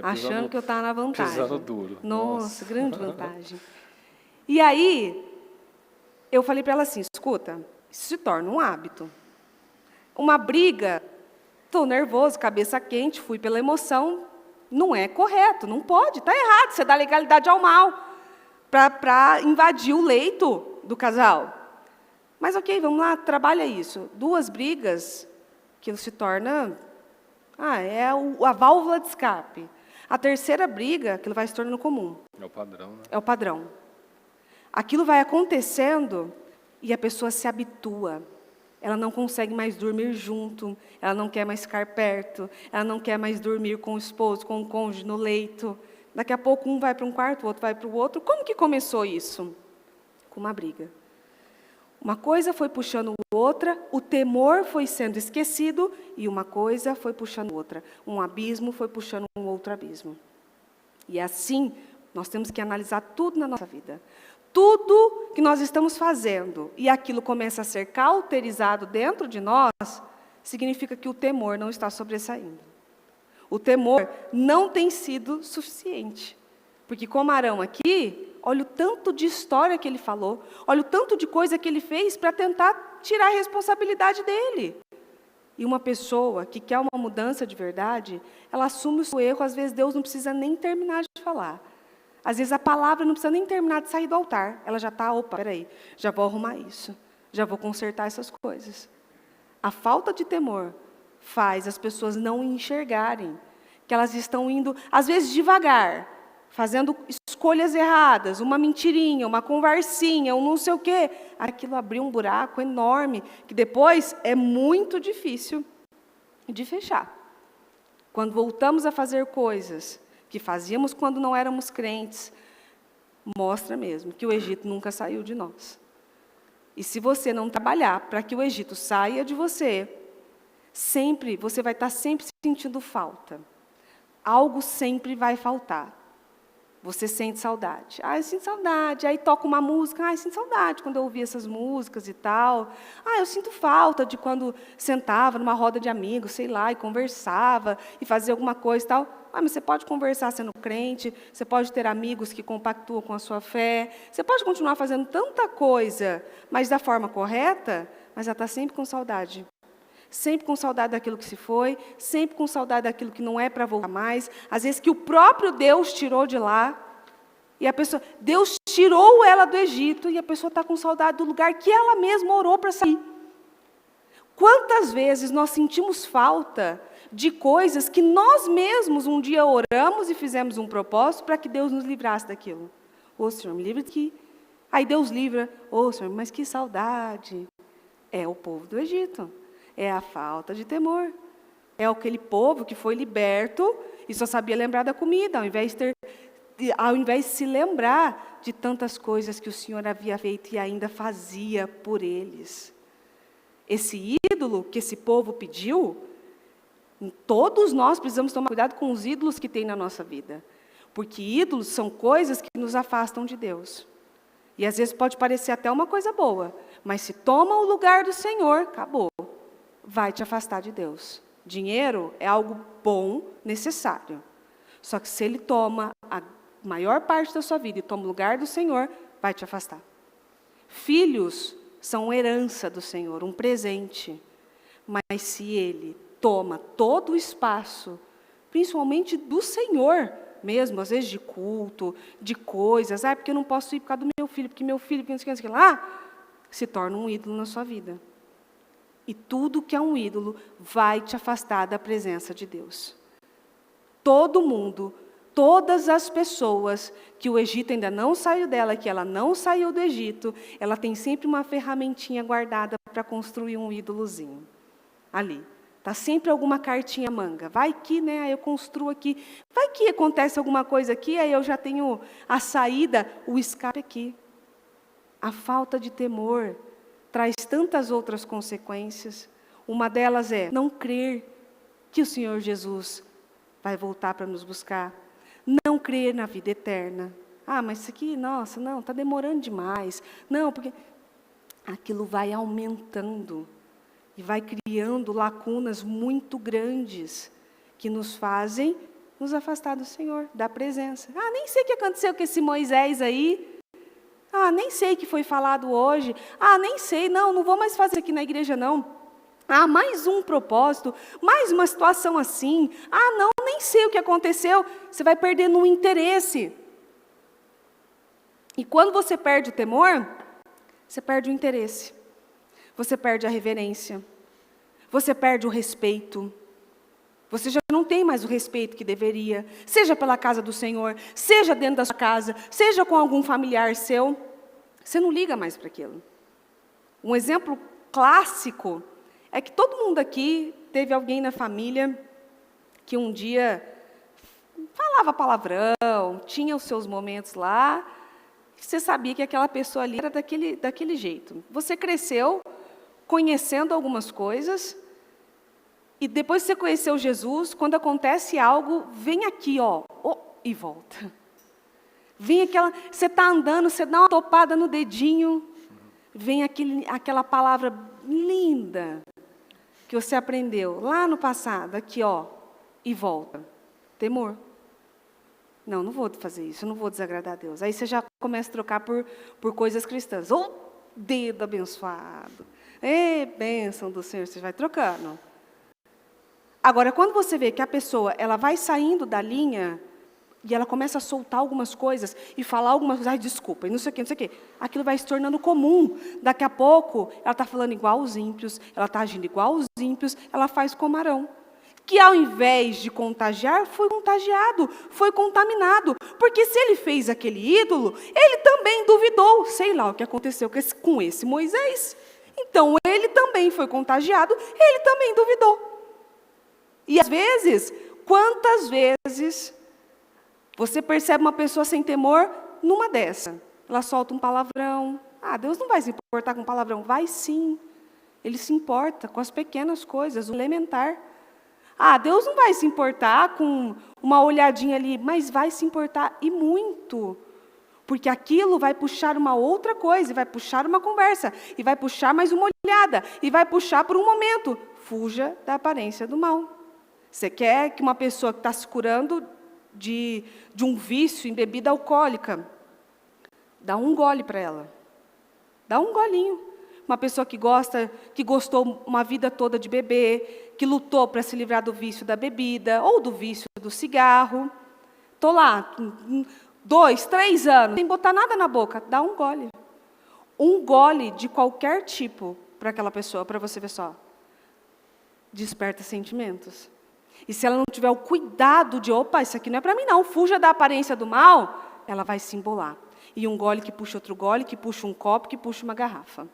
Achando que eu estava na vantagem. Pisando duro. Nossa, grande vantagem. E aí, eu falei para ela assim, escuta, isso se torna um hábito. Uma briga, estou nervoso, cabeça quente, fui pela emoção, não é correto, não pode, está errado, você dá legalidade ao mal para invadir o leito do casal. Mas ok, vamos lá, trabalha isso. 2 brigas, que se torna... é a válvula de escape. A terceira briga, aquilo vai se tornando comum. É o padrão, né? É o padrão. Aquilo vai acontecendo e a pessoa se habitua. Ela não consegue mais dormir junto, ela não quer mais ficar perto, ela não quer mais dormir com o esposo, com o cônjuge no leito. Daqui a pouco um vai para um quarto, o outro vai para o outro. Como que começou isso? Com uma briga. Uma coisa foi puxando outra, o temor foi sendo esquecido e uma coisa foi puxando outra. Um abismo foi puxando um outro abismo. E assim, nós temos que analisar tudo na nossa vida. Tudo que nós estamos fazendo e aquilo começa a ser cauterizado dentro de nós, significa que o temor não está sobressaindo. O temor não tem sido suficiente. Porque como Arão aqui, olha o tanto de história que ele falou, olha o tanto de coisa que ele fez para tentar tirar a responsabilidade dele. E uma pessoa que quer uma mudança de verdade, ela assume o seu erro, às vezes Deus não precisa nem terminar de falar. Às vezes a palavra não precisa nem terminar de sair do altar. Ela já está, opa, peraí, já vou arrumar isso, já vou consertar essas coisas. A falta de temor faz as pessoas não enxergarem que elas estão indo, às vezes devagar, fazendo escolhas erradas, uma mentirinha, uma conversinha, um não sei o quê. Aquilo abriu um buraco enorme, que depois é muito difícil de fechar. Quando voltamos a fazer coisas que fazíamos quando não éramos crentes, mostra mesmo que o Egito nunca saiu de nós. E se você não trabalhar para que o Egito saia de você, você vai estar sempre sentindo falta. Algo sempre vai faltar. Você sente saudade. Eu sinto saudade. Aí toca uma música. Eu sinto saudade quando eu ouvia essas músicas e tal. Eu sinto falta de quando sentava numa roda de amigos, sei lá, e conversava, e fazia alguma coisa e tal. Mas você pode conversar sendo crente, você pode ter amigos que compactuam com a sua fé, você pode continuar fazendo tanta coisa, mas da forma correta, mas ela está sempre com saudade. Sempre com saudade daquilo que se foi, sempre com saudade daquilo que não é para voltar mais, às vezes que o próprio Deus tirou de lá, e a pessoa, Deus tirou ela do Egito, e a pessoa está com saudade do lugar que ela mesma orou para sair. Quantas vezes nós sentimos falta de coisas que nós mesmos um dia oramos e fizemos um propósito para que Deus nos livrasse daquilo. Senhor, me livre daqui. Aí Deus livra. Senhor, mas que saudade. É o povo do Egito. É a falta de temor. É aquele povo que foi liberto e só sabia lembrar da comida, ao invés de se lembrar de tantas coisas que o Senhor havia feito e ainda fazia por eles. Esse ídolo que esse povo pediu, todos nós precisamos tomar cuidado com os ídolos que tem na nossa vida. Porque ídolos são coisas que nos afastam de Deus. E às vezes pode parecer até uma coisa boa, mas se toma o lugar do Senhor, acabou. Vai te afastar de Deus. Dinheiro é algo bom, necessário. Só que se ele toma a maior parte da sua vida e toma o lugar do Senhor, vai te afastar. Filhos são herança do Senhor, um presente. Mas se ele toma todo o espaço, principalmente do Senhor mesmo, às vezes de culto, de coisas, porque eu não posso ir por causa do meu filho, porque meu filho, porque não sei o que lá, se torna um ídolo na sua vida. E tudo que é um ídolo vai te afastar da presença de Deus. Todo mundo, todas as pessoas que o Egito ainda não saiu dela, que ela não saiu do Egito, ela tem sempre uma ferramentinha guardada para construir um ídolozinho. Ali. Está sempre alguma cartinha manga. Vai que, né, aí eu construo aqui. Vai que acontece alguma coisa aqui, aí eu já tenho a saída, o escape aqui. A falta de temor traz tantas outras consequências. Uma delas é não crer que o Senhor Jesus vai voltar para nos buscar. Não crer na vida eterna. Mas isso aqui, nossa, não, está demorando demais. Não, porque aquilo vai aumentando e vai criando lacunas muito grandes que nos fazem nos afastar do Senhor, da presença. Nem sei o que aconteceu com esse Moisés aí. Nem sei o que foi falado hoje. Nem sei, não vou mais fazer aqui na igreja, não. Mais um propósito, mais uma situação assim. Não, nem sei o que aconteceu. Você vai perdendo o interesse. E quando você perde o temor, você perde o interesse. Você perde a reverência. Você perde o respeito. Você já não tem mais o respeito que deveria, seja pela casa do Senhor, seja dentro da sua casa, seja com algum familiar seu, você não liga mais para aquilo. Um exemplo clássico é que todo mundo aqui teve alguém na família que um dia falava palavrão, tinha os seus momentos lá, e você sabia que aquela pessoa ali era daquele jeito. Você cresceu conhecendo algumas coisas, e depois que você conheceu Jesus, quando acontece algo, vem aqui, e volta. Vem você está andando, você dá uma topada no dedinho, vem aquela palavra linda que você aprendeu lá no passado, aqui, e volta. Temor. Não vou fazer isso, eu não vou desagradar a Deus. Aí você já começa a trocar por coisas cristãs. Ô, dedo abençoado. Ê, bênção do Senhor, você vai trocando. Agora, quando você vê que a pessoa ela vai saindo da linha e ela começa a soltar algumas coisas e falar algumas coisas, ai, desculpa, e não sei o quê, aquilo vai se tornando comum. Daqui a pouco, ela está falando igual os ímpios, ela está agindo igual os ímpios, ela faz como Arão, que ao invés de contagiar, foi contagiado, foi contaminado. Porque se ele fez aquele ídolo, ele também duvidou. Sei lá o que aconteceu com esse Moisés. Então, ele também foi contagiado, ele também duvidou. E às vezes, quantas vezes você percebe uma pessoa sem temor numa dessa? Ela solta um palavrão. Ah, Deus não vai se importar com palavrão. Vai sim. Ele se importa com as pequenas coisas, o elementar. Ah, Deus não vai se importar com uma olhadinha ali, mas vai se importar e muito. Porque aquilo vai puxar uma outra coisa, e vai puxar uma conversa, e vai puxar mais uma olhada, e vai puxar por um momento. Fuja da aparência do mal. Você quer que uma pessoa que está se curando de um vício em bebida alcoólica, dá um gole para ela. Dá um golinho. Uma pessoa que gostou uma vida toda de beber, que lutou para se livrar do vício da bebida, ou do vício do cigarro. Estou lá, 2, 3 anos, sem botar nada na boca, dá um gole. Um gole de qualquer tipo para aquela pessoa, para você ver só. Desperta sentimentos. E se ela não tiver o cuidado de, opa, isso aqui não é para mim não, fuja da aparência do mal, ela vai se embolar. E um gole que puxa outro gole, que puxa um copo, que puxa uma garrafa.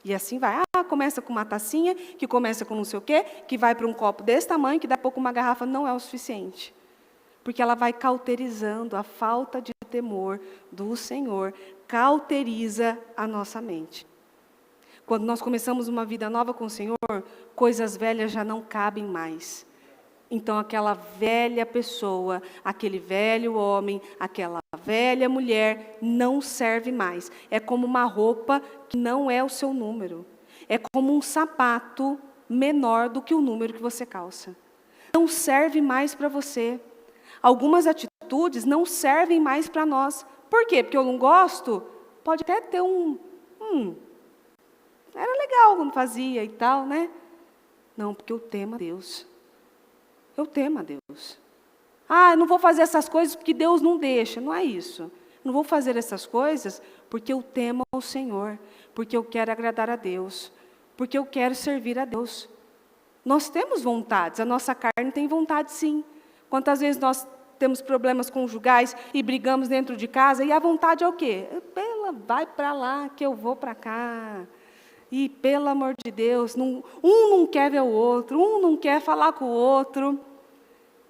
E assim vai. Ah, começa com uma tacinha, que começa com não sei o quê, que vai para um copo desse tamanho, que daqui a pouco uma garrafa não é o suficiente. Porque ela vai cauterizando a falta de temor do Senhor, cauteriza a nossa mente. Quando nós começamos uma vida nova com o Senhor, coisas velhas já não cabem mais. Então, aquela velha pessoa, aquele velho homem, aquela velha mulher não serve mais. É como uma roupa que não é o seu número. É como um sapato menor do que o número que você calça. Não serve mais para você. Algumas atitudes não servem mais para nós. Por quê? Porque eu não gosto? Pode até ter era legal quando fazia e tal, né? Não, porque eu temo a Deus. Eu temo a Deus. Ah, eu não vou fazer essas coisas porque Deus não deixa. Não é isso. Não vou fazer essas coisas porque eu temo ao Senhor. Porque eu quero agradar a Deus. Porque eu quero servir a Deus. Nós temos vontades. A nossa carne tem vontade, sim. Quantas vezes nós temos problemas conjugais e brigamos dentro de casa e a vontade é o quê? Vai para lá que eu vou para cá. E, pelo amor de Deus, um não quer ver o outro, um não quer falar com o outro.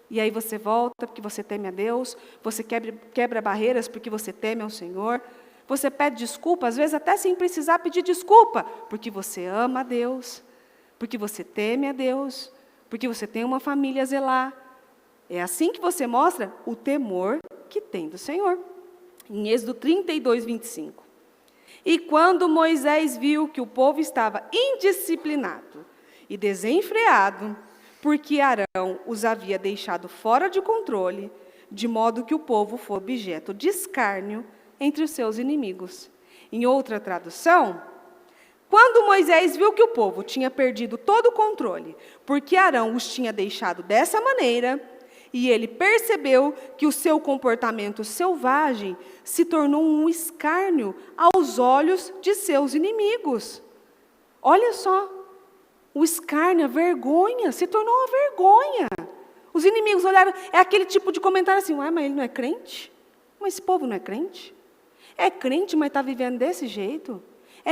E aí você volta porque você teme a Deus, você quebra barreiras porque você teme ao Senhor. Você pede desculpa, às vezes até sem precisar pedir desculpa, porque você ama a Deus, porque você teme a Deus, porque você tem uma família a zelar. É assim que você mostra o temor que tem do Senhor. Em Êxodo 32, 25. E quando Moisés viu que o povo estava indisciplinado e desenfreado, porque Arão os havia deixado fora de controle, de modo que o povo foi objeto de escárnio entre os seus inimigos. Em outra tradução, quando Moisés viu que o povo tinha perdido todo o controle, porque Arão os tinha deixado dessa maneira, e ele percebeu que o seu comportamento selvagem se tornou um escárnio aos olhos de seus inimigos. Olha só, o escárnio, a vergonha, se tornou uma vergonha. Os inimigos olharam, é aquele tipo de comentário assim, mas ele não é crente? Mas esse povo não é crente? É crente, mas está vivendo desse jeito?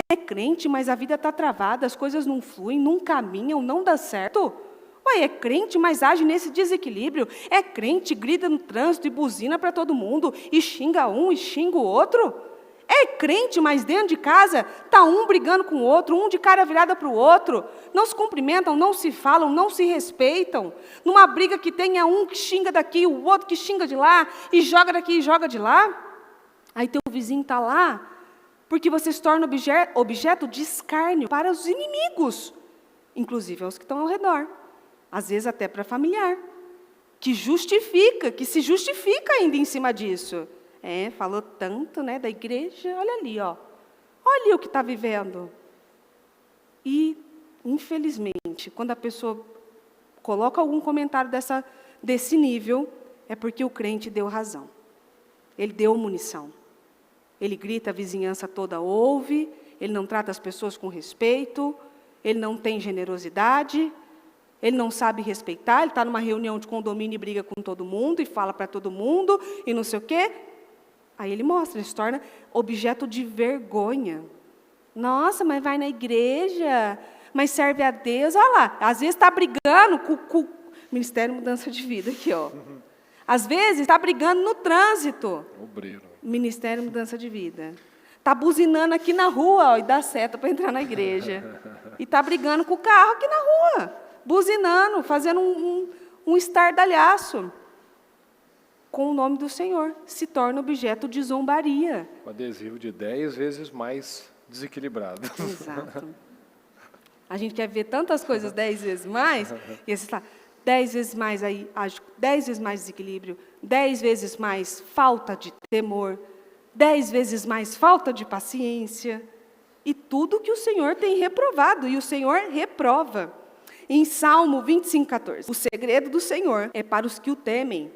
É crente, mas a vida está travada, as coisas não fluem, não caminham, não dá certo? É crente, mas age nesse desequilíbrio. É crente, grita no trânsito e buzina para todo mundo, e xinga um e xinga o outro. É crente, mas dentro de casa está um brigando com o outro, um de cara virada para o outro. Não se cumprimentam, não se falam, não se respeitam. Numa briga que tenha um que xinga daqui, o outro que xinga de lá, e joga daqui e joga de lá. Aí teu vizinho está lá, porque você se torna objeto de escárnio para os inimigos, inclusive aos que estão ao redor. Às vezes até para familiar. que justifica, que se justifica ainda em cima disso. Falou tanto, né, da igreja, olha ali, ó. Olha ali o que está vivendo. E, infelizmente, quando a pessoa coloca algum comentário desse nível, é porque o crente deu razão. Ele deu munição. Ele grita, a vizinhança toda ouve, ele não trata as pessoas com respeito, ele não tem generosidade, ele não sabe respeitar, ele está numa reunião de condomínio e briga com todo mundo, e fala para todo mundo, e não sei o quê. Aí ele mostra, ele se torna objeto de vergonha. Nossa, mas vai na igreja, mas serve a Deus, olha lá, às vezes está brigando com o Ministério Mudança de Vida aqui, ó. Às vezes está brigando no trânsito. Obreiro. Ministério Mudança de Vida. Está buzinando aqui na rua, ó, e dá seta para entrar na igreja. E está brigando com o carro aqui na rua, buzinando, fazendo um estardalhaço. Com o nome do Senhor, se torna objeto de zombaria. Um adesivo de 10 vezes mais desequilibrado. Exato. A gente quer ver tantas coisas 10 vezes mais, e você está 10 vezes mais aí, 10 vezes mais desequilíbrio, 10 vezes mais falta de temor, 10 vezes mais falta de paciência, e tudo que o Senhor tem reprovado, e o Senhor reprova. Em Salmo 25:14, o segredo do Senhor é para os que o temem,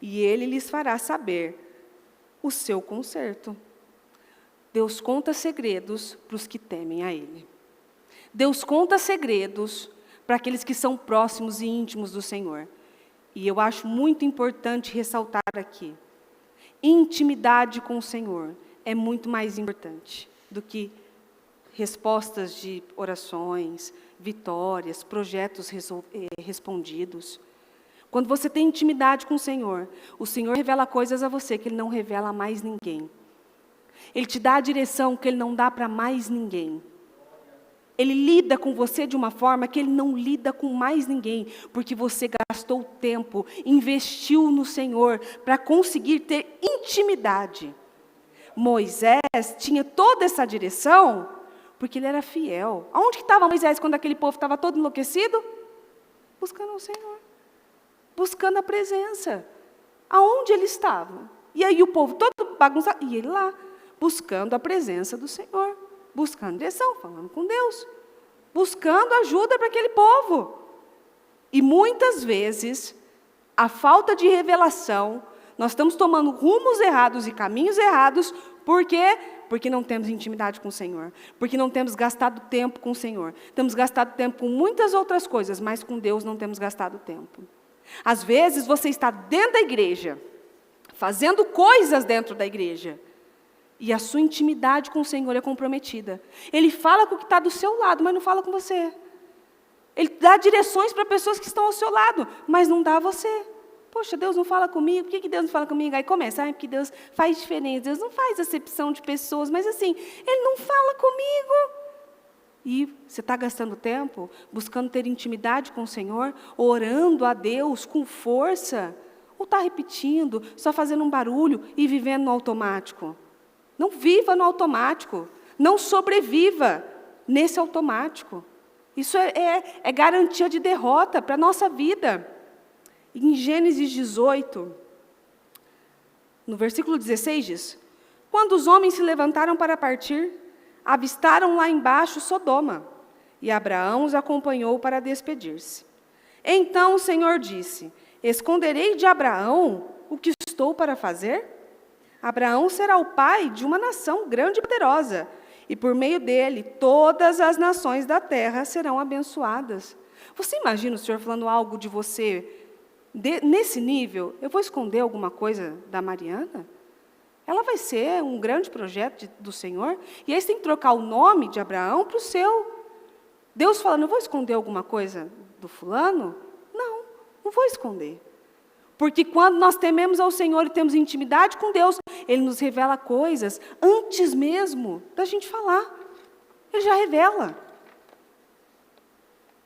e Ele lhes fará saber o seu conserto. Deus conta segredos para os que temem a Ele. Deus conta segredos para aqueles que são próximos e íntimos do Senhor. E eu acho muito importante ressaltar aqui, intimidade com o Senhor é muito mais importante do que respostas de orações, vitórias, projetos respondidos. Quando você tem intimidade com o Senhor revela coisas a você que Ele não revela a mais ninguém. Ele te dá a direção que Ele não dá para mais ninguém. Ele lida com você de uma forma que Ele não lida com mais ninguém, porque você gastou tempo, investiu no Senhor para conseguir ter intimidade. Moisés tinha toda essa direção porque ele era fiel. Aonde que estava Moisés quando aquele povo estava todo enlouquecido? Buscando o Senhor. Buscando a presença. Aonde ele estava? E aí o povo todo bagunçado, e ele lá, buscando a presença do Senhor, buscando direção, falando com Deus, buscando ajuda para aquele povo. E muitas vezes, a falta de revelação, nós estamos tomando rumos errados e caminhos errados, por quê? Porque não temos intimidade com o Senhor, porque não temos gastado tempo com o Senhor. Temos gastado tempo com muitas outras coisas, mas com Deus não temos gastado tempo. Às vezes você está dentro da igreja, fazendo coisas dentro da igreja, e a sua intimidade com o Senhor é comprometida. Ele fala com o que está do seu lado, mas não fala com você. Ele dá direções para pessoas que estão ao seu lado, mas não dá a você. Poxa, Deus não fala comigo, por que Deus não fala comigo? Aí começa, porque Deus faz diferença, Deus não faz acepção de pessoas, mas assim, Ele não fala comigo. E você está gastando tempo buscando ter intimidade com o Senhor, orando a Deus com força, ou está repetindo, só fazendo um barulho e vivendo no automático? Não viva no automático, não sobreviva nesse automático. Isso é garantia de derrota para a nossa vida. Em Gênesis 18, no versículo 16 diz: quando os homens se levantaram para partir, avistaram lá embaixo Sodoma, e Abraão os acompanhou para despedir-se. Então o Senhor disse: esconderei de Abraão o que estou para fazer? Abraão será o pai de uma nação grande e poderosa, e por meio dele todas as nações da terra serão abençoadas. Você imagina o Senhor falando algo de você nesse nível? Eu vou esconder alguma coisa da Mariana? Ela vai ser um grande projeto do Senhor, e aí você tem que trocar o nome de Abraão para o seu. Deus falando, eu vou esconder alguma coisa do fulano? Não, não vou esconder. Porque quando nós tememos ao Senhor e temos intimidade com Deus, Ele nos revela coisas antes mesmo da gente falar. Ele já revela.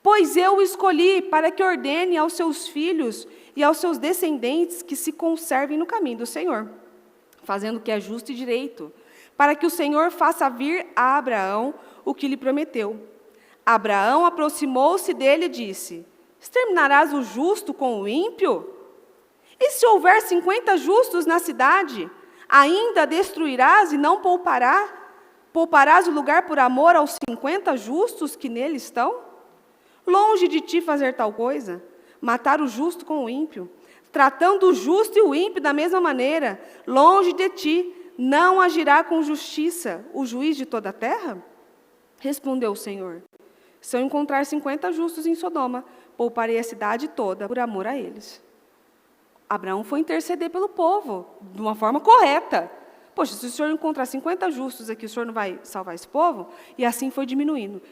Pois eu o escolhi para que ordene aos seus filhos e aos seus descendentes que se conservem no caminho do Senhor, fazendo o que é justo e direito, para que o Senhor faça vir a Abraão o que lhe prometeu. Abraão aproximou-se dele e disse: exterminarás o justo com o ímpio? E se houver 50 justos na cidade, ainda destruirás e não pouparás o lugar por amor aos 50 justos que nele estão? Longe de ti fazer tal coisa, matar o justo com o ímpio, tratando o justo e o ímpio da mesma maneira, longe de ti, não agirá com justiça o juiz de toda a terra? Respondeu o Senhor: se eu encontrar 50 justos em Sodoma, pouparei a cidade toda por amor a eles. Abraão foi interceder pelo povo, de uma forma correta. Poxa, se o senhor encontrar 50 justos aqui, o senhor não vai salvar esse povo? E assim foi diminuindo,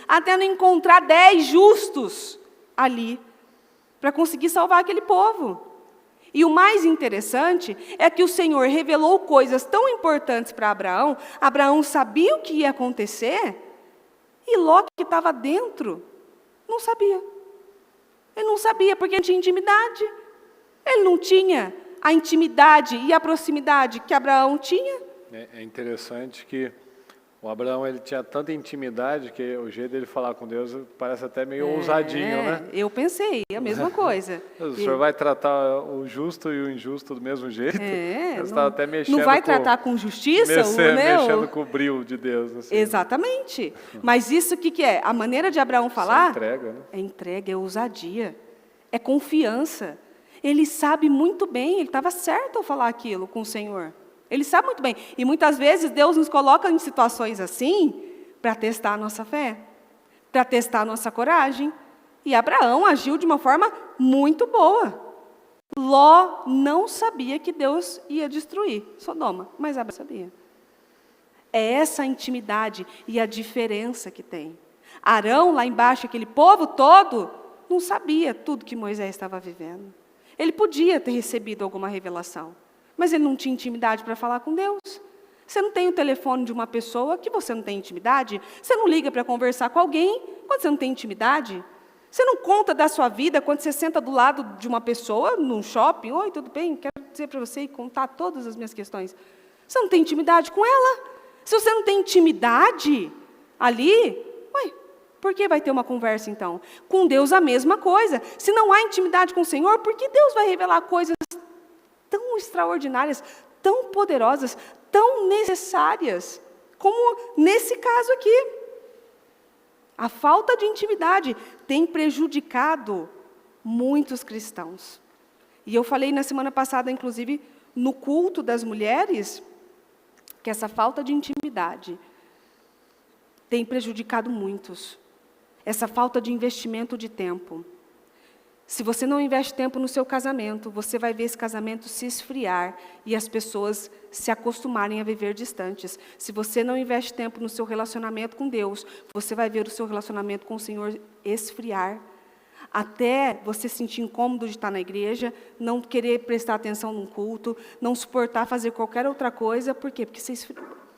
até não encontrar 10 justos ali, para conseguir salvar aquele povo. E o mais interessante é que o Senhor revelou coisas tão importantes para Abraão. Abraão sabia o que ia acontecer, e Ló, que estava dentro, não sabia. Ele não sabia, porque não tinha intimidade. Ele não tinha a intimidade e a proximidade que Abraão tinha. É interessante que o Abraão, ele tinha tanta intimidade que o jeito dele falar com Deus parece até meio ousadinho, né? Eu pensei a mesma coisa. O senhor vai tratar o justo e o injusto do mesmo jeito? Você estava até mexendo não vai tratar com justiça? Mexendo com o brio de Deus. Assim. Exatamente. Mas isso o que é? A maneira de Abraão falar... Isso é entrega, né? É entrega, é ousadia, é confiança. Ele sabe muito bem, ele estava certo ao falar aquilo com o Senhor. Ele sabe muito bem. E muitas vezes Deus nos coloca em situações assim para testar a nossa fé, para testar a nossa coragem. E Abraão agiu de uma forma muito boa. Ló não sabia que Deus ia destruir Sodoma, mas Abraão sabia. É essa a intimidade e a diferença que tem. Arão, lá embaixo, aquele povo todo, não sabia tudo que Moisés estava vivendo. Ele podia ter recebido alguma revelação, mas ele não tinha intimidade para falar com Deus. Você não tem o telefone de uma pessoa que você não tem intimidade? Você não liga para conversar com alguém quando você não tem intimidade? Você não conta da sua vida quando você senta do lado de uma pessoa num shopping? Oi, tudo bem? Quero dizer para você e contar todas as minhas questões. Você não tem intimidade com ela? Se você não tem intimidade ali, por que vai ter uma conversa, então? Com Deus a mesma coisa. Se não há intimidade com o Senhor, por que Deus vai revelar coisas tão extraordinárias, tão poderosas, tão necessárias, como nesse caso aqui? A falta de intimidade tem prejudicado muitos cristãos. E eu falei na semana passada, inclusive, no culto das mulheres, que essa falta de intimidade tem prejudicado muitos. Essa falta de investimento de tempo. Se você não investe tempo no seu casamento, você vai ver esse casamento se esfriar e as pessoas se acostumarem a viver distantes. Se você não investe tempo no seu relacionamento com Deus, você vai ver o seu relacionamento com o Senhor esfriar. Até você se sentir incômodo de estar na igreja, não querer prestar atenção num culto, não suportar fazer qualquer outra coisa. Por quê? Porque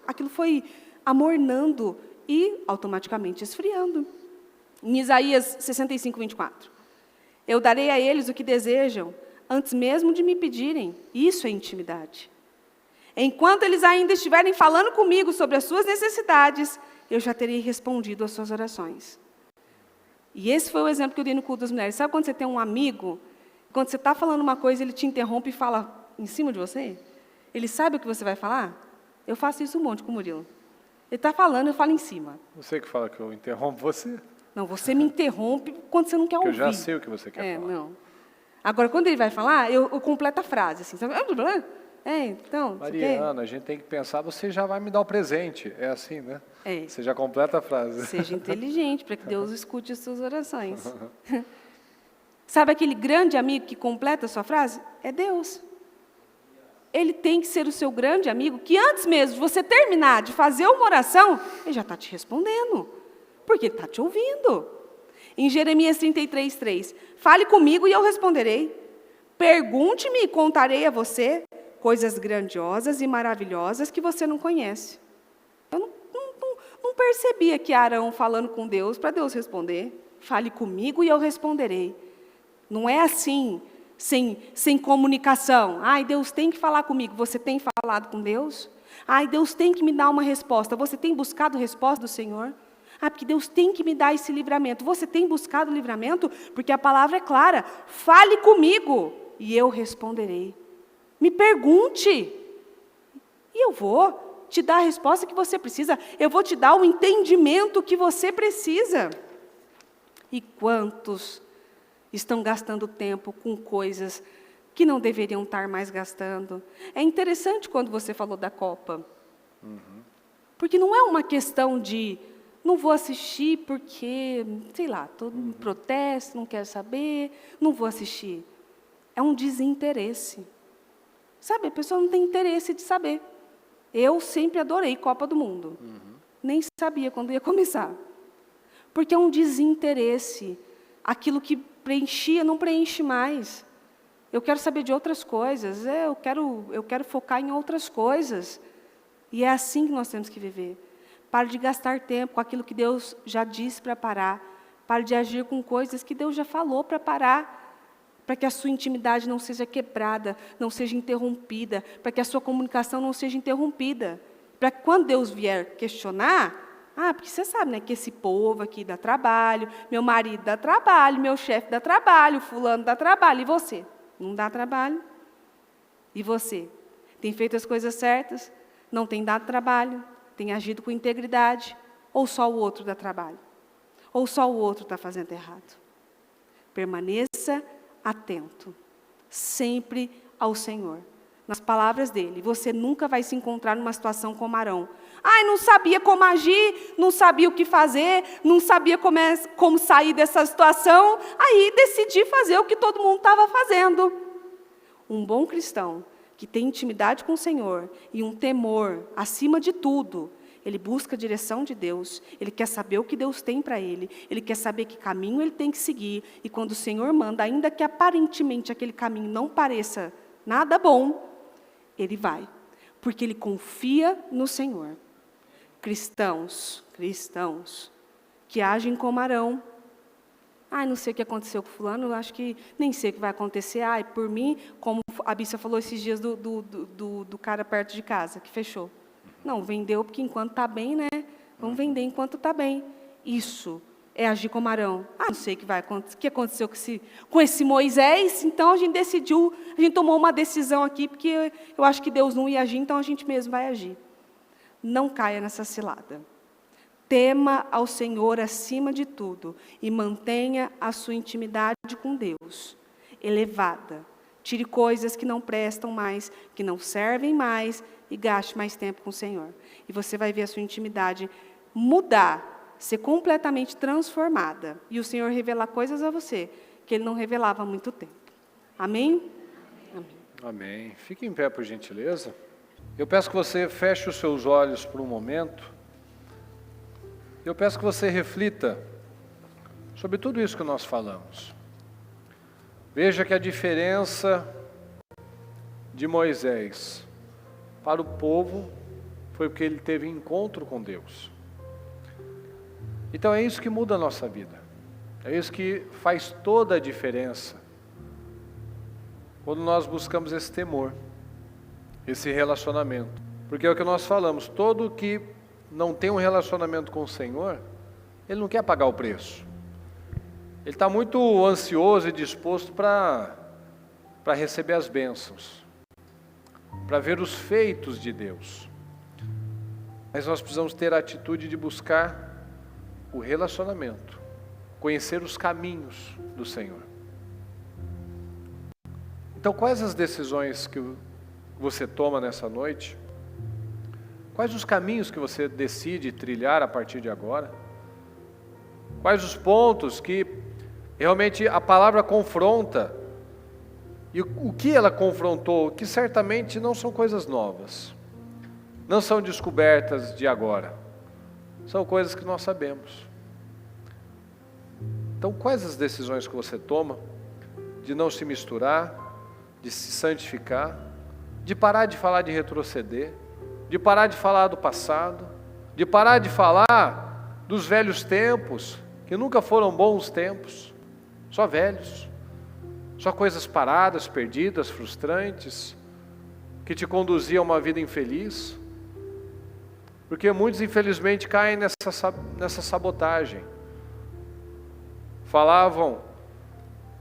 aquilo foi amornando e automaticamente esfriando. Em Isaías 65, 24. Eu darei a eles o que desejam, antes mesmo de me pedirem. Isso é intimidade. Enquanto eles ainda estiverem falando comigo sobre as suas necessidades, eu já terei respondido às suas orações. E esse foi o exemplo que eu dei no culto das mulheres. Sabe quando você tem um amigo, quando você está falando uma coisa, ele te interrompe e fala em cima de você? Ele sabe o que você vai falar? Eu faço isso um monte com o Murilo. Ele está falando, eu falo em cima. Você que fala que eu interrompo você? Não, você me interrompe quando você não quer ouvir. Eu já sei o que você quer falar. Não. Agora, quando ele vai falar, eu completo a frase. Assim, sabe? Então... Mariana, a gente tem que pensar, você já vai me dar o presente. É assim, né? Você já completa a frase. Seja inteligente, para que Deus escute as suas orações. Sabe aquele grande amigo que completa a sua frase? É Deus. Ele tem que ser o seu grande amigo, que antes mesmo de você terminar de fazer uma oração, ele já está te respondendo. Porque ele está te ouvindo. Em Jeremias 33, 3, fale comigo e eu responderei. Pergunte-me e contarei a você coisas grandiosas e maravilhosas que você não conhece. Eu não percebi aqui Arão falando com Deus para Deus responder. Fale comigo e eu responderei. Não é assim, sem comunicação. Ai, Deus tem que falar comigo. Você tem falado com Deus? Ai, Deus tem que me dar uma resposta. Você tem buscado a resposta do Senhor? Ah, porque Deus tem que me dar esse livramento. Você tem buscado o livramento? Porque a palavra é clara. Fale comigo e eu responderei. Me pergunte, e eu vou te dar a resposta que você precisa. Eu vou te dar o entendimento que você precisa. E quantos estão gastando tempo com coisas que não deveriam estar mais gastando? É interessante quando você falou da Copa. Porque não é uma questão de, não vou assistir porque, sei lá, todo mundo protesta, não quer saber, não vou assistir. É um desinteresse. Sabe, a pessoa não tem interesse de saber. Eu sempre adorei Copa do Mundo. Nem sabia quando ia começar. Porque é um desinteresse. Aquilo que preenchia não preenche mais. Eu quero saber de outras coisas. Eu quero focar em outras coisas. E é assim que nós temos que viver. Pare de gastar tempo com aquilo que Deus já disse para parar. Pare de agir com coisas que Deus já falou para parar. Para que a sua intimidade não seja quebrada, não seja interrompida, para que a sua comunicação não seja interrompida. Para que quando Deus vier questionar, porque você sabe, né, que esse povo aqui dá trabalho, meu marido dá trabalho, meu chefe dá trabalho, fulano dá trabalho, e você? Não dá trabalho? E você? Tem feito as coisas certas? Não tem dado trabalho? Tem agido com integridade? Ou só o outro dá trabalho? Ou só o outro está fazendo errado? Permaneça atento, sempre ao Senhor, nas palavras dele. Você nunca vai se encontrar numa situação como Arão. Não sabia como agir, não sabia o que fazer, não sabia como sair dessa situação, aí decidi fazer o que todo mundo estava fazendo. Um bom cristão, que tem intimidade com o Senhor e um temor acima de tudo, ele busca a direção de Deus, ele quer saber o que Deus tem para ele quer saber que caminho ele tem que seguir, e quando o Senhor manda, ainda que aparentemente aquele caminho não pareça nada bom, ele vai, porque ele confia no Senhor. Cristãos que agem como Arão, não sei o que aconteceu com fulano, eu acho que nem sei o que vai acontecer, por mim, como a Bíblia falou esses dias do cara perto de casa, que fechou. Não, vendeu porque enquanto está bem, né? Vamos vender enquanto está bem. Isso é agir como Arão. Não sei o que vai acontecer, o que aconteceu com esse Moisés, então a gente tomou uma decisão aqui, porque eu acho que Deus não ia agir, então a gente mesmo vai agir. Não caia nessa cilada. Tema ao Senhor acima de tudo e mantenha a sua intimidade com Deus elevada. Tire coisas que não prestam mais, que não servem mais, e gaste mais tempo com o Senhor. E você vai ver a sua intimidade mudar, ser completamente transformada. E o Senhor revelar coisas a você que Ele não revelava há muito tempo. Amém? Amém. Amém. Fique em pé, por gentileza. Eu peço que você feche os seus olhos por um momento. Eu peço que você reflita sobre tudo isso que nós falamos. Veja que a diferença de Moisés para o povo foi porque ele teve encontro com Deus. Então é isso que muda a nossa vida. É isso que faz toda a diferença. Quando nós buscamos esse temor, esse relacionamento. Porque é o que nós falamos, todo que não tem um relacionamento com o Senhor, ele não quer pagar o preço. Ele está muito ansioso e disposto para receber as bênçãos, para ver os feitos de Deus. Mas nós precisamos ter a atitude de buscar o relacionamento, conhecer os caminhos do Senhor. Então, quais as decisões que você toma nessa noite? Quais os caminhos que você decide trilhar a partir de agora? Quais os pontos que realmente a palavra confronta? E o que ela confrontou, que certamente não são coisas novas, não são descobertas de agora, são coisas que nós sabemos. Então, quais as decisões que você toma de não se misturar, de se santificar, de parar de falar de retroceder, de parar de falar do passado, de parar de falar dos velhos tempos, que nunca foram bons tempos, só velhos. Só coisas paradas, perdidas, frustrantes, que te conduziam a uma vida infeliz. Porque muitos, infelizmente, caem nessa sabotagem. Falavam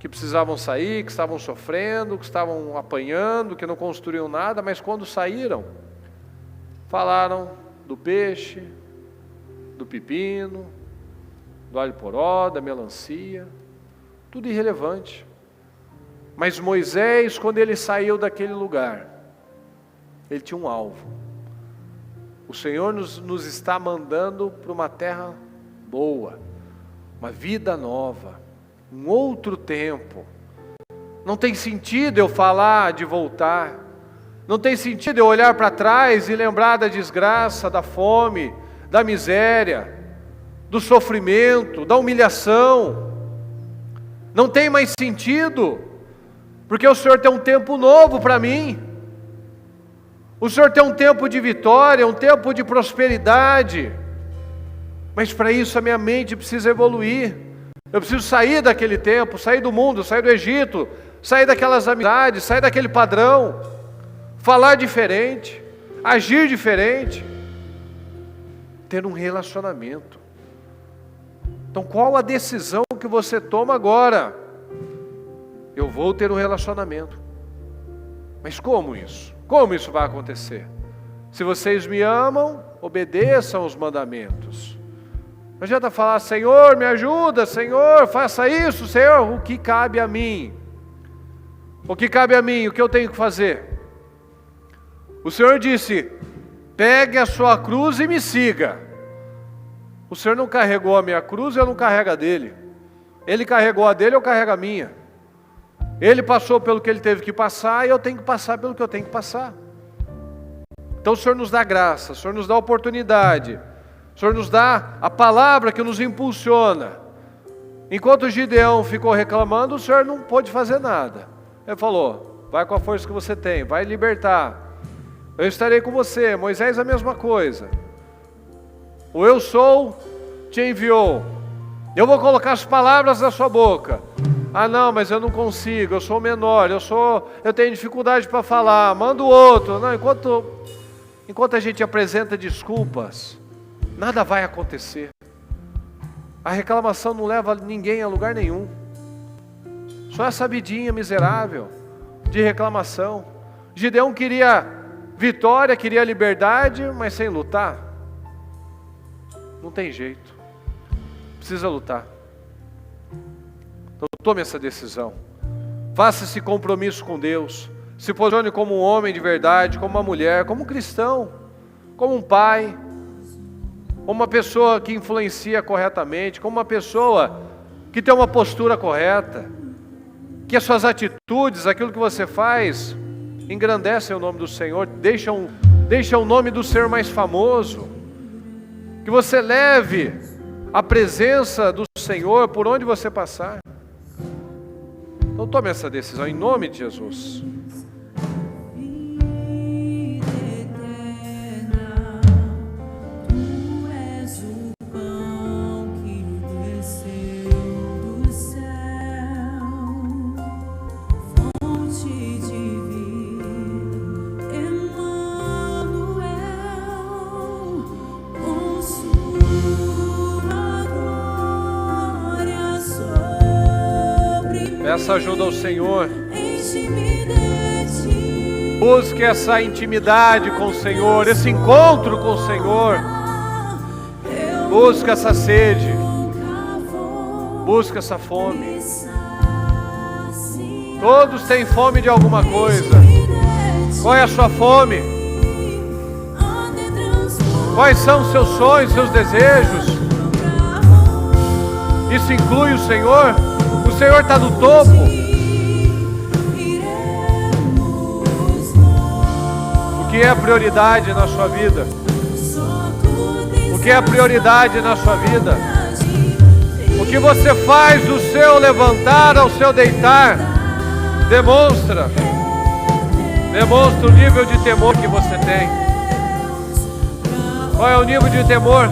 que precisavam sair, que estavam sofrendo, que estavam apanhando, que não construíam nada, mas quando saíram, falaram do peixe, do pepino, do alho poró, da melancia, tudo irrelevante. Mas Moisés, quando ele saiu daquele lugar, ele tinha um alvo. O Senhor nos está mandando para uma terra boa, uma vida nova, um outro tempo. Não tem sentido eu falar de voltar, não tem sentido eu olhar para trás e lembrar da desgraça, da fome, da miséria, do sofrimento, da humilhação. Não tem mais sentido, porque o Senhor tem um tempo novo para mim. O Senhor tem um tempo de vitória, um tempo de prosperidade. Mas para isso a minha mente precisa evoluir. Eu preciso sair daquele tempo, sair do mundo, sair do Egito, sair daquelas amizades, sair daquele padrão, falar diferente, agir diferente, ter um relacionamento. Então qual a decisão que você toma agora? Eu vou ter um relacionamento. Mas como isso? Como isso vai acontecer? Se vocês me amam, obedeçam os mandamentos. Não adianta falar, Senhor, me ajuda, Senhor, faça isso, Senhor, o que cabe a mim? O que cabe a mim, o que eu tenho que fazer? O Senhor disse, pegue a sua cruz e me siga. O Senhor não carregou a minha cruz, eu não carrego a dele. Ele carregou a dele, eu carrego a minha. Ele passou pelo que ele teve que passar e eu tenho que passar pelo que eu tenho que passar. Então o Senhor nos dá graça, o Senhor nos dá oportunidade, o Senhor nos dá a palavra que nos impulsiona. Enquanto Gideão ficou reclamando, o Senhor não pôde fazer nada. Ele falou, vai com a força que você tem, vai libertar. Eu estarei com você. Moisés a mesma coisa. O eu sou te enviou. Eu vou colocar as palavras na sua boca. Ah não, mas eu não consigo, eu sou menor, eu tenho dificuldade para falar, manda o outro. Não, enquanto a gente apresenta desculpas, nada vai acontecer. A reclamação não leva ninguém a lugar nenhum. Só essa vidinha miserável de reclamação. Gideão queria vitória, queria liberdade, mas sem lutar. Não tem jeito. Precisa lutar. Então tome essa decisão. Faça esse compromisso com Deus. Se posicione como um homem de verdade, como uma mulher, como um cristão, como um pai, como uma pessoa que influencia corretamente, como uma pessoa que tem uma postura correta, que as suas atitudes, aquilo que você faz, engrandecem o nome do Senhor, deixam o nome do Senhor mais famoso, que você leve a presença do Senhor por onde você passar. Então tome essa decisão em nome de Jesus. Peça ajuda ao Senhor. Busque essa intimidade com o Senhor, esse encontro com o Senhor. Busque essa sede. Busque essa fome. Todos têm fome de alguma coisa. Qual é a sua fome? Quais são os seus sonhos, seus desejos? Isso inclui o Senhor? O Senhor está no topo. O que é prioridade na sua vida? O que é prioridade na sua vida? O que você faz do seu levantar ao seu deitar? Demonstra o nível de temor que você tem. Qual é o nível de temor?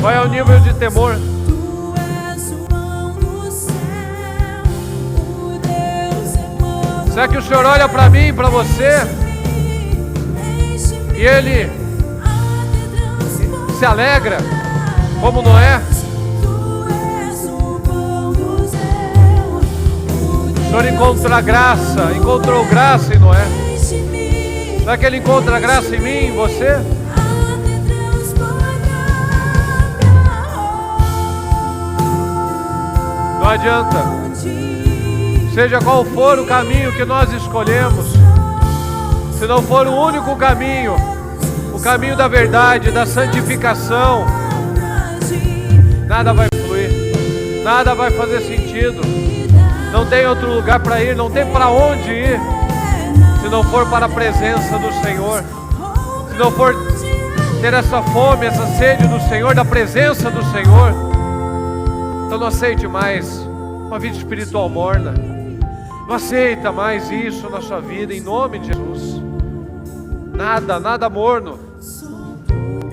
Qual é o nível de temor? Será que o Senhor olha para mim, para você, e Ele se alegra, como Noé? O Senhor encontra graça, encontrou graça em Noé. Será que Ele encontra graça em mim, em você? Não adianta. Seja qual for o caminho que nós escolhemos, se não for o único caminho, o caminho da verdade, da santificação, nada vai fluir, nada vai fazer sentido. Não tem outro lugar para ir, não tem para onde ir, se não for para a presença do Senhor, se não for ter essa fome, essa sede do Senhor, da presença do Senhor. Então não aceite mais uma vida espiritual morna. Não aceita mais isso na sua vida, em nome de Jesus. Nada morno.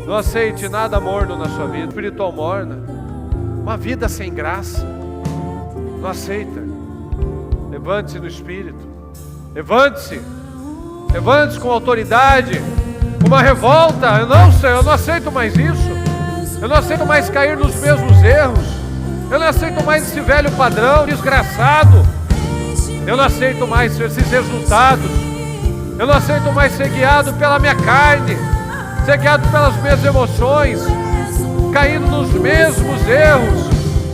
Não aceite nada morno na sua vida, espiritual morna. Uma vida sem graça. Não aceita. Levante-se no Espírito. Levante-se. Levante-se com autoridade. Com uma revolta. Eu não aceito mais isso. Eu não aceito mais cair nos mesmos erros. Eu não aceito mais esse velho padrão desgraçado. Eu não aceito mais esses resultados. Eu não aceito mais ser guiado pela minha carne, ser guiado pelas minhas emoções, caindo nos mesmos erros,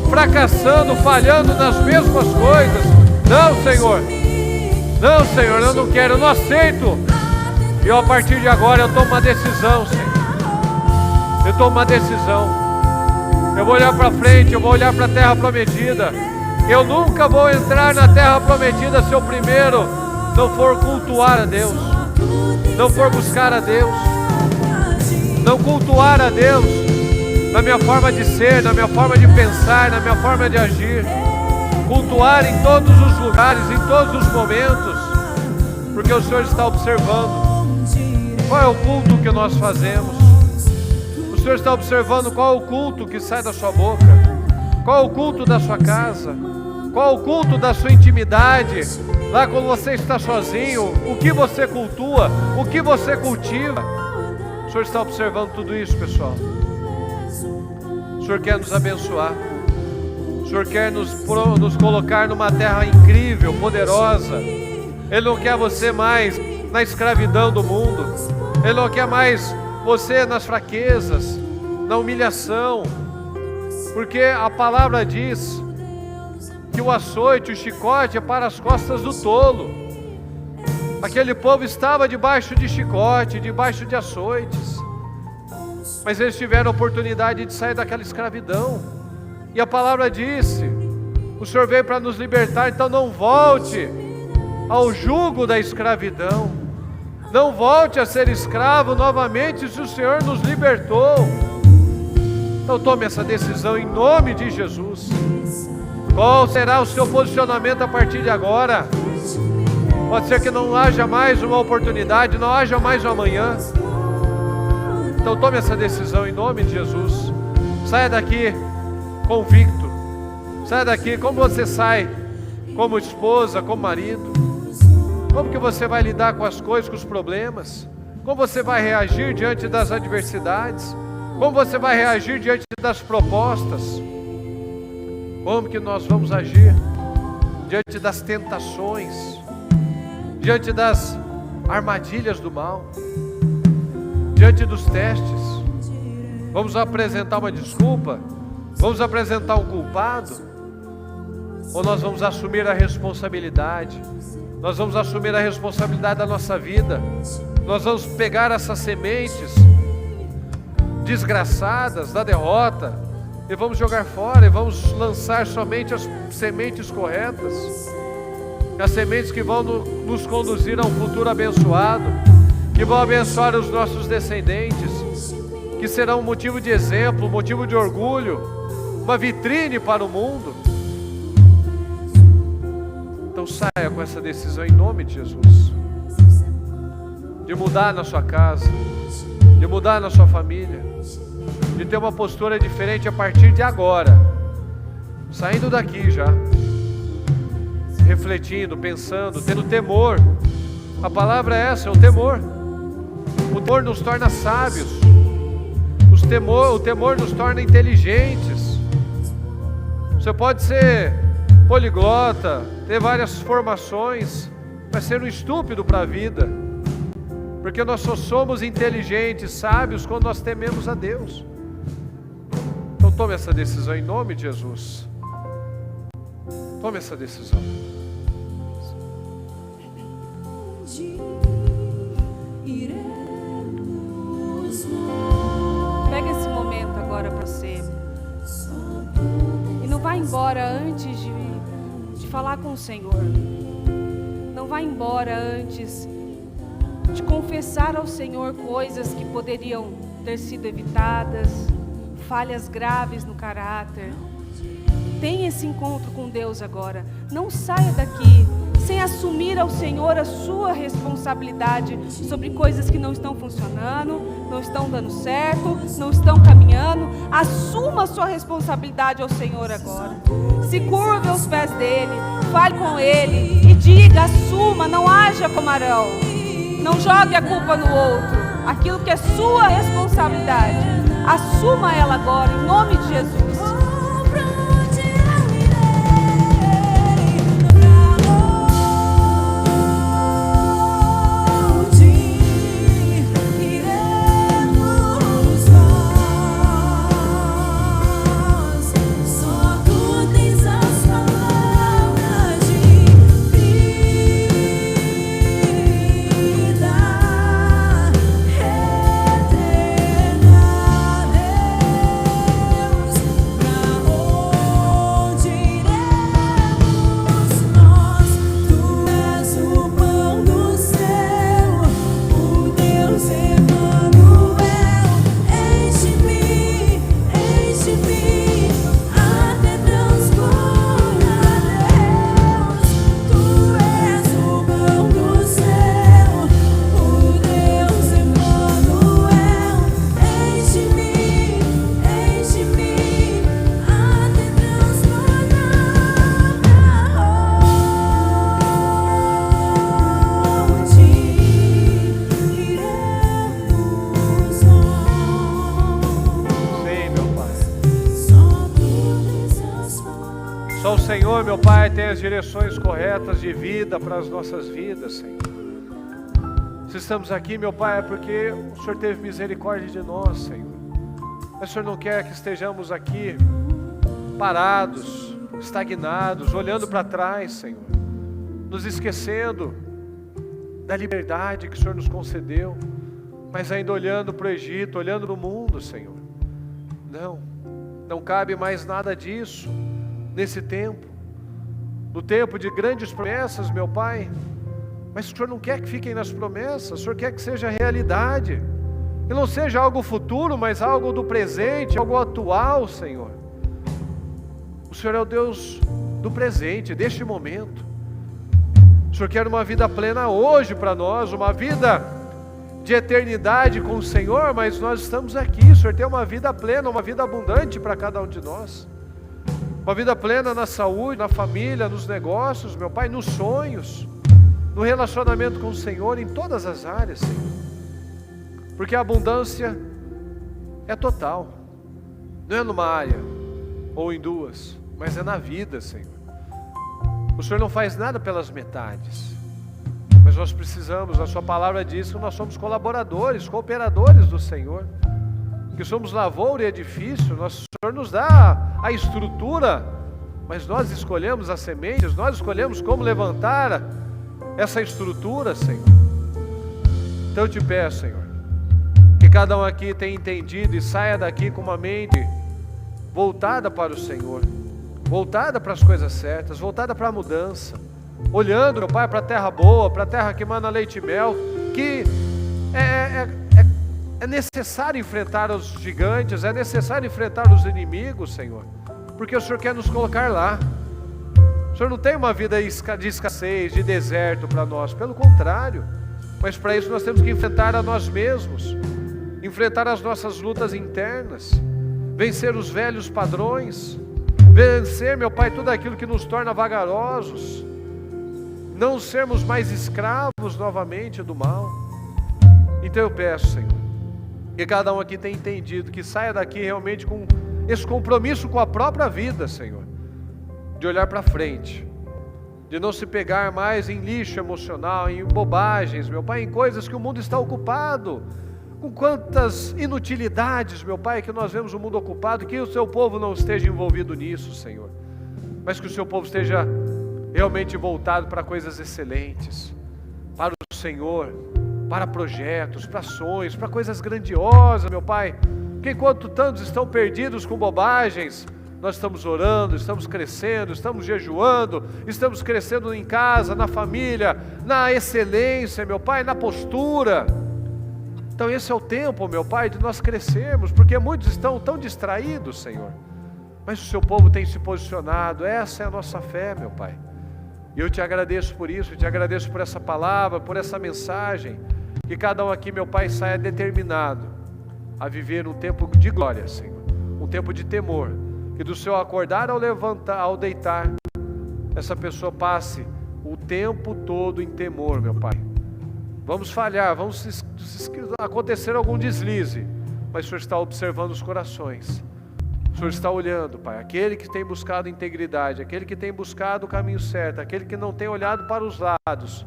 fracassando, falhando nas mesmas coisas. Não, Senhor. Não, Senhor, eu não quero, eu não aceito. E a partir de agora eu tomo uma decisão, Senhor. Eu tomo uma decisão. Eu vou olhar para frente, eu vou olhar para a terra prometida. Eu nunca vou entrar na terra prometida se eu primeiro não for cultuar a Deus, não for buscar a Deus, não cultuar a Deus na minha forma de ser, na minha forma de pensar, na minha forma de agir. Cultuar em todos os lugares, em todos os momentos, porque o Senhor está observando qual é o culto que nós fazemos. O Senhor está observando qual é o culto que sai da sua boca, qual é o culto da sua casa, qual é o culto da sua intimidade, lá quando você está sozinho, o que você cultua, o que você cultiva. O Senhor está observando tudo isso, pessoal. O Senhor quer nos abençoar. O Senhor quer nos colocar numa terra incrível, poderosa. Ele não quer você mais na escravidão do mundo. Ele não quer mais você nas fraquezas, na humilhação. Porque a palavra diz que o açoite, o chicote é para as costas do tolo. Aquele povo estava debaixo de chicote, debaixo de açoites, mas eles tiveram a oportunidade de sair daquela escravidão. E a palavra disse: o Senhor veio para nos libertar, então não volte ao jugo da escravidão, não volte a ser escravo novamente se o Senhor nos libertou. Então tome essa decisão em nome de Jesus. Qual será o seu posicionamento a partir de agora? Pode ser que não haja mais uma oportunidade, não haja mais um amanhã. Então tome essa decisão em nome de Jesus. Saia daqui convicto. Saia daqui, como você sai, como esposa, como marido. Como que você vai lidar com as coisas, com os problemas? Como você vai reagir diante das adversidades? Como você vai reagir diante das propostas? Como que nós vamos agir diante das tentações, diante das armadilhas do mal, diante dos testes? Vamos apresentar uma desculpa? Vamos apresentar um culpado? Ou nós vamos assumir a responsabilidade? Nós vamos assumir a responsabilidade da nossa vida. Nós vamos pegar essas sementes desgraçadas da derrota e vamos jogar fora, e vamos lançar somente as sementes corretas, as sementes que vão nos conduzir a um futuro abençoado, que vão abençoar os nossos descendentes, que serão um motivo de exemplo, um motivo de orgulho, uma vitrine para o mundo. Então saia com essa decisão em nome de Jesus, de mudar na sua casa, de mudar na sua família, de ter uma postura diferente a partir de agora, saindo daqui já, refletindo, pensando, tendo temor. A palavra é essa, é o temor. O temor nos torna sábios, o temor nos torna inteligentes. Você pode poliglota, ter várias formações, mas ser um estúpido para a vida. Porque nós só somos inteligentes, sábios, quando nós tememos a Deus. Então tome essa decisão em nome de Jesus. Tome essa decisão. Pega esse momento agora para você. E não vá embora antes de falar com o Senhor. Não vá embora antes de confessar ao Senhor coisas que poderiam ter sido evitadas, falhas graves no caráter. Tenha esse encontro com Deus agora. Não saia daqui sem assumir ao Senhor a sua responsabilidade sobre coisas que não estão funcionando, não estão dando certo, não estão caminhando. Assuma a sua responsabilidade ao Senhor agora. Se curve aos pés dele, fale com ele e diga, assuma, não haja como Arão. Não jogue a culpa no outro. Aquilo que é sua responsabilidade, assuma ela agora, em nome de Jesus. Só o Senhor, meu Pai, tem as direções corretas de vida para as nossas vidas, Senhor. Se estamos aqui, meu Pai, é porque o Senhor teve misericórdia de nós, Senhor. Mas o Senhor não quer que estejamos aqui parados, estagnados, olhando para trás, Senhor, nos esquecendo da liberdade que o Senhor nos concedeu, mas ainda olhando para o Egito, olhando para o mundo, Senhor. Não cabe mais nada disso nesse tempo, no tempo de grandes promessas, meu Pai. Mas o Senhor não quer que fiquem nas promessas, o Senhor quer que seja realidade, que não seja algo futuro, mas algo do presente, algo atual, Senhor. O Senhor é o Deus do presente, deste momento. O Senhor quer uma vida plena hoje para nós, uma vida de eternidade com o Senhor, mas nós estamos aqui. O Senhor tem uma vida plena, uma vida abundante para cada um de nós. Uma vida plena na saúde, na família, nos negócios, meu Pai, nos sonhos, no relacionamento com o Senhor, em todas as áreas, Senhor. Porque a abundância é total. Não é numa área ou em duas, mas é na vida, Senhor. O Senhor não faz nada pelas metades, mas nós precisamos, a sua palavra diz que nós somos colaboradores, cooperadores do Senhor, que somos lavoura e edifício. O Senhor nos dá a estrutura, mas nós escolhemos as sementes, nós escolhemos como levantar essa estrutura, Senhor. Então eu te peço, Senhor, que cada um aqui tenha entendido e saia daqui com uma mente voltada para o Senhor, voltada para as coisas certas, voltada para a mudança, olhando, meu Pai, para a terra boa, para a terra que emana leite e mel, que é necessário enfrentar os gigantes, é necessário enfrentar os inimigos, Senhor, porque o Senhor quer nos colocar lá. O Senhor não tem uma vida de escassez, de deserto para nós, pelo contrário, mas para isso nós temos que enfrentar a nós mesmos, enfrentar as nossas lutas internas, vencer os velhos padrões, vencer, meu Pai, tudo aquilo que nos torna vagarosos, não sermos mais escravos novamente do mal. Então eu peço, Senhor, que cada um aqui tenha entendido, que saia daqui realmente com esse compromisso com a própria vida, Senhor, de olhar para frente, de não se pegar mais em lixo emocional, em bobagens, meu Pai, em coisas que o mundo está ocupado. Com quantas inutilidades, meu Pai, que nós vemos o mundo ocupado, que o seu povo não esteja envolvido nisso, Senhor, mas que o seu povo esteja realmente voltado para coisas excelentes, para o Senhor, para projetos, para ações, para coisas grandiosas, meu Pai, porque enquanto tantos estão perdidos com bobagens, nós estamos orando, estamos crescendo, estamos jejuando, estamos crescendo em casa, na família, na excelência, meu Pai, na postura. Então esse é o tempo, meu Pai, de nós crescermos, porque muitos estão tão distraídos, Senhor, mas o seu povo tem se posicionado. Essa é a nossa fé, meu Pai, e eu te agradeço por isso, eu te agradeço por essa palavra, por essa mensagem, que cada um aqui, meu Pai, saia determinado a viver um tempo de glória, Senhor, um tempo de temor, que do seu acordar ao levantar, ao deitar, essa pessoa passe o tempo todo em temor, meu Pai. Vamos falhar, acontecer algum deslize, mas o Senhor está observando os corações. O Senhor está olhando, Pai, aquele que tem buscado integridade, aquele que tem buscado o caminho certo, aquele que não tem olhado para os lados,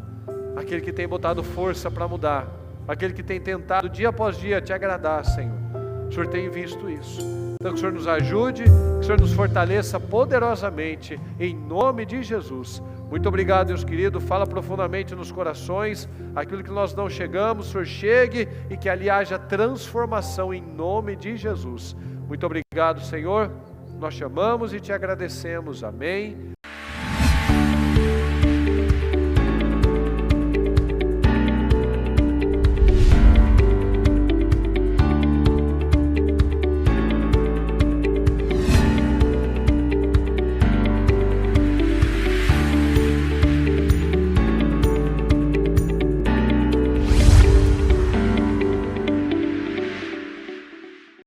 aquele que tem botado força para mudar, aquele que tem tentado dia após dia te agradar, Senhor. O Senhor tem visto isso. Então que o Senhor nos ajude, que o Senhor nos fortaleça poderosamente, em nome de Jesus. Muito obrigado, Deus querido, fala profundamente nos corações, aquilo que nós não chegamos, o Senhor chegue e que ali haja transformação em nome de Jesus. Muito obrigado, Senhor, nós te amamos e te agradecemos, amém.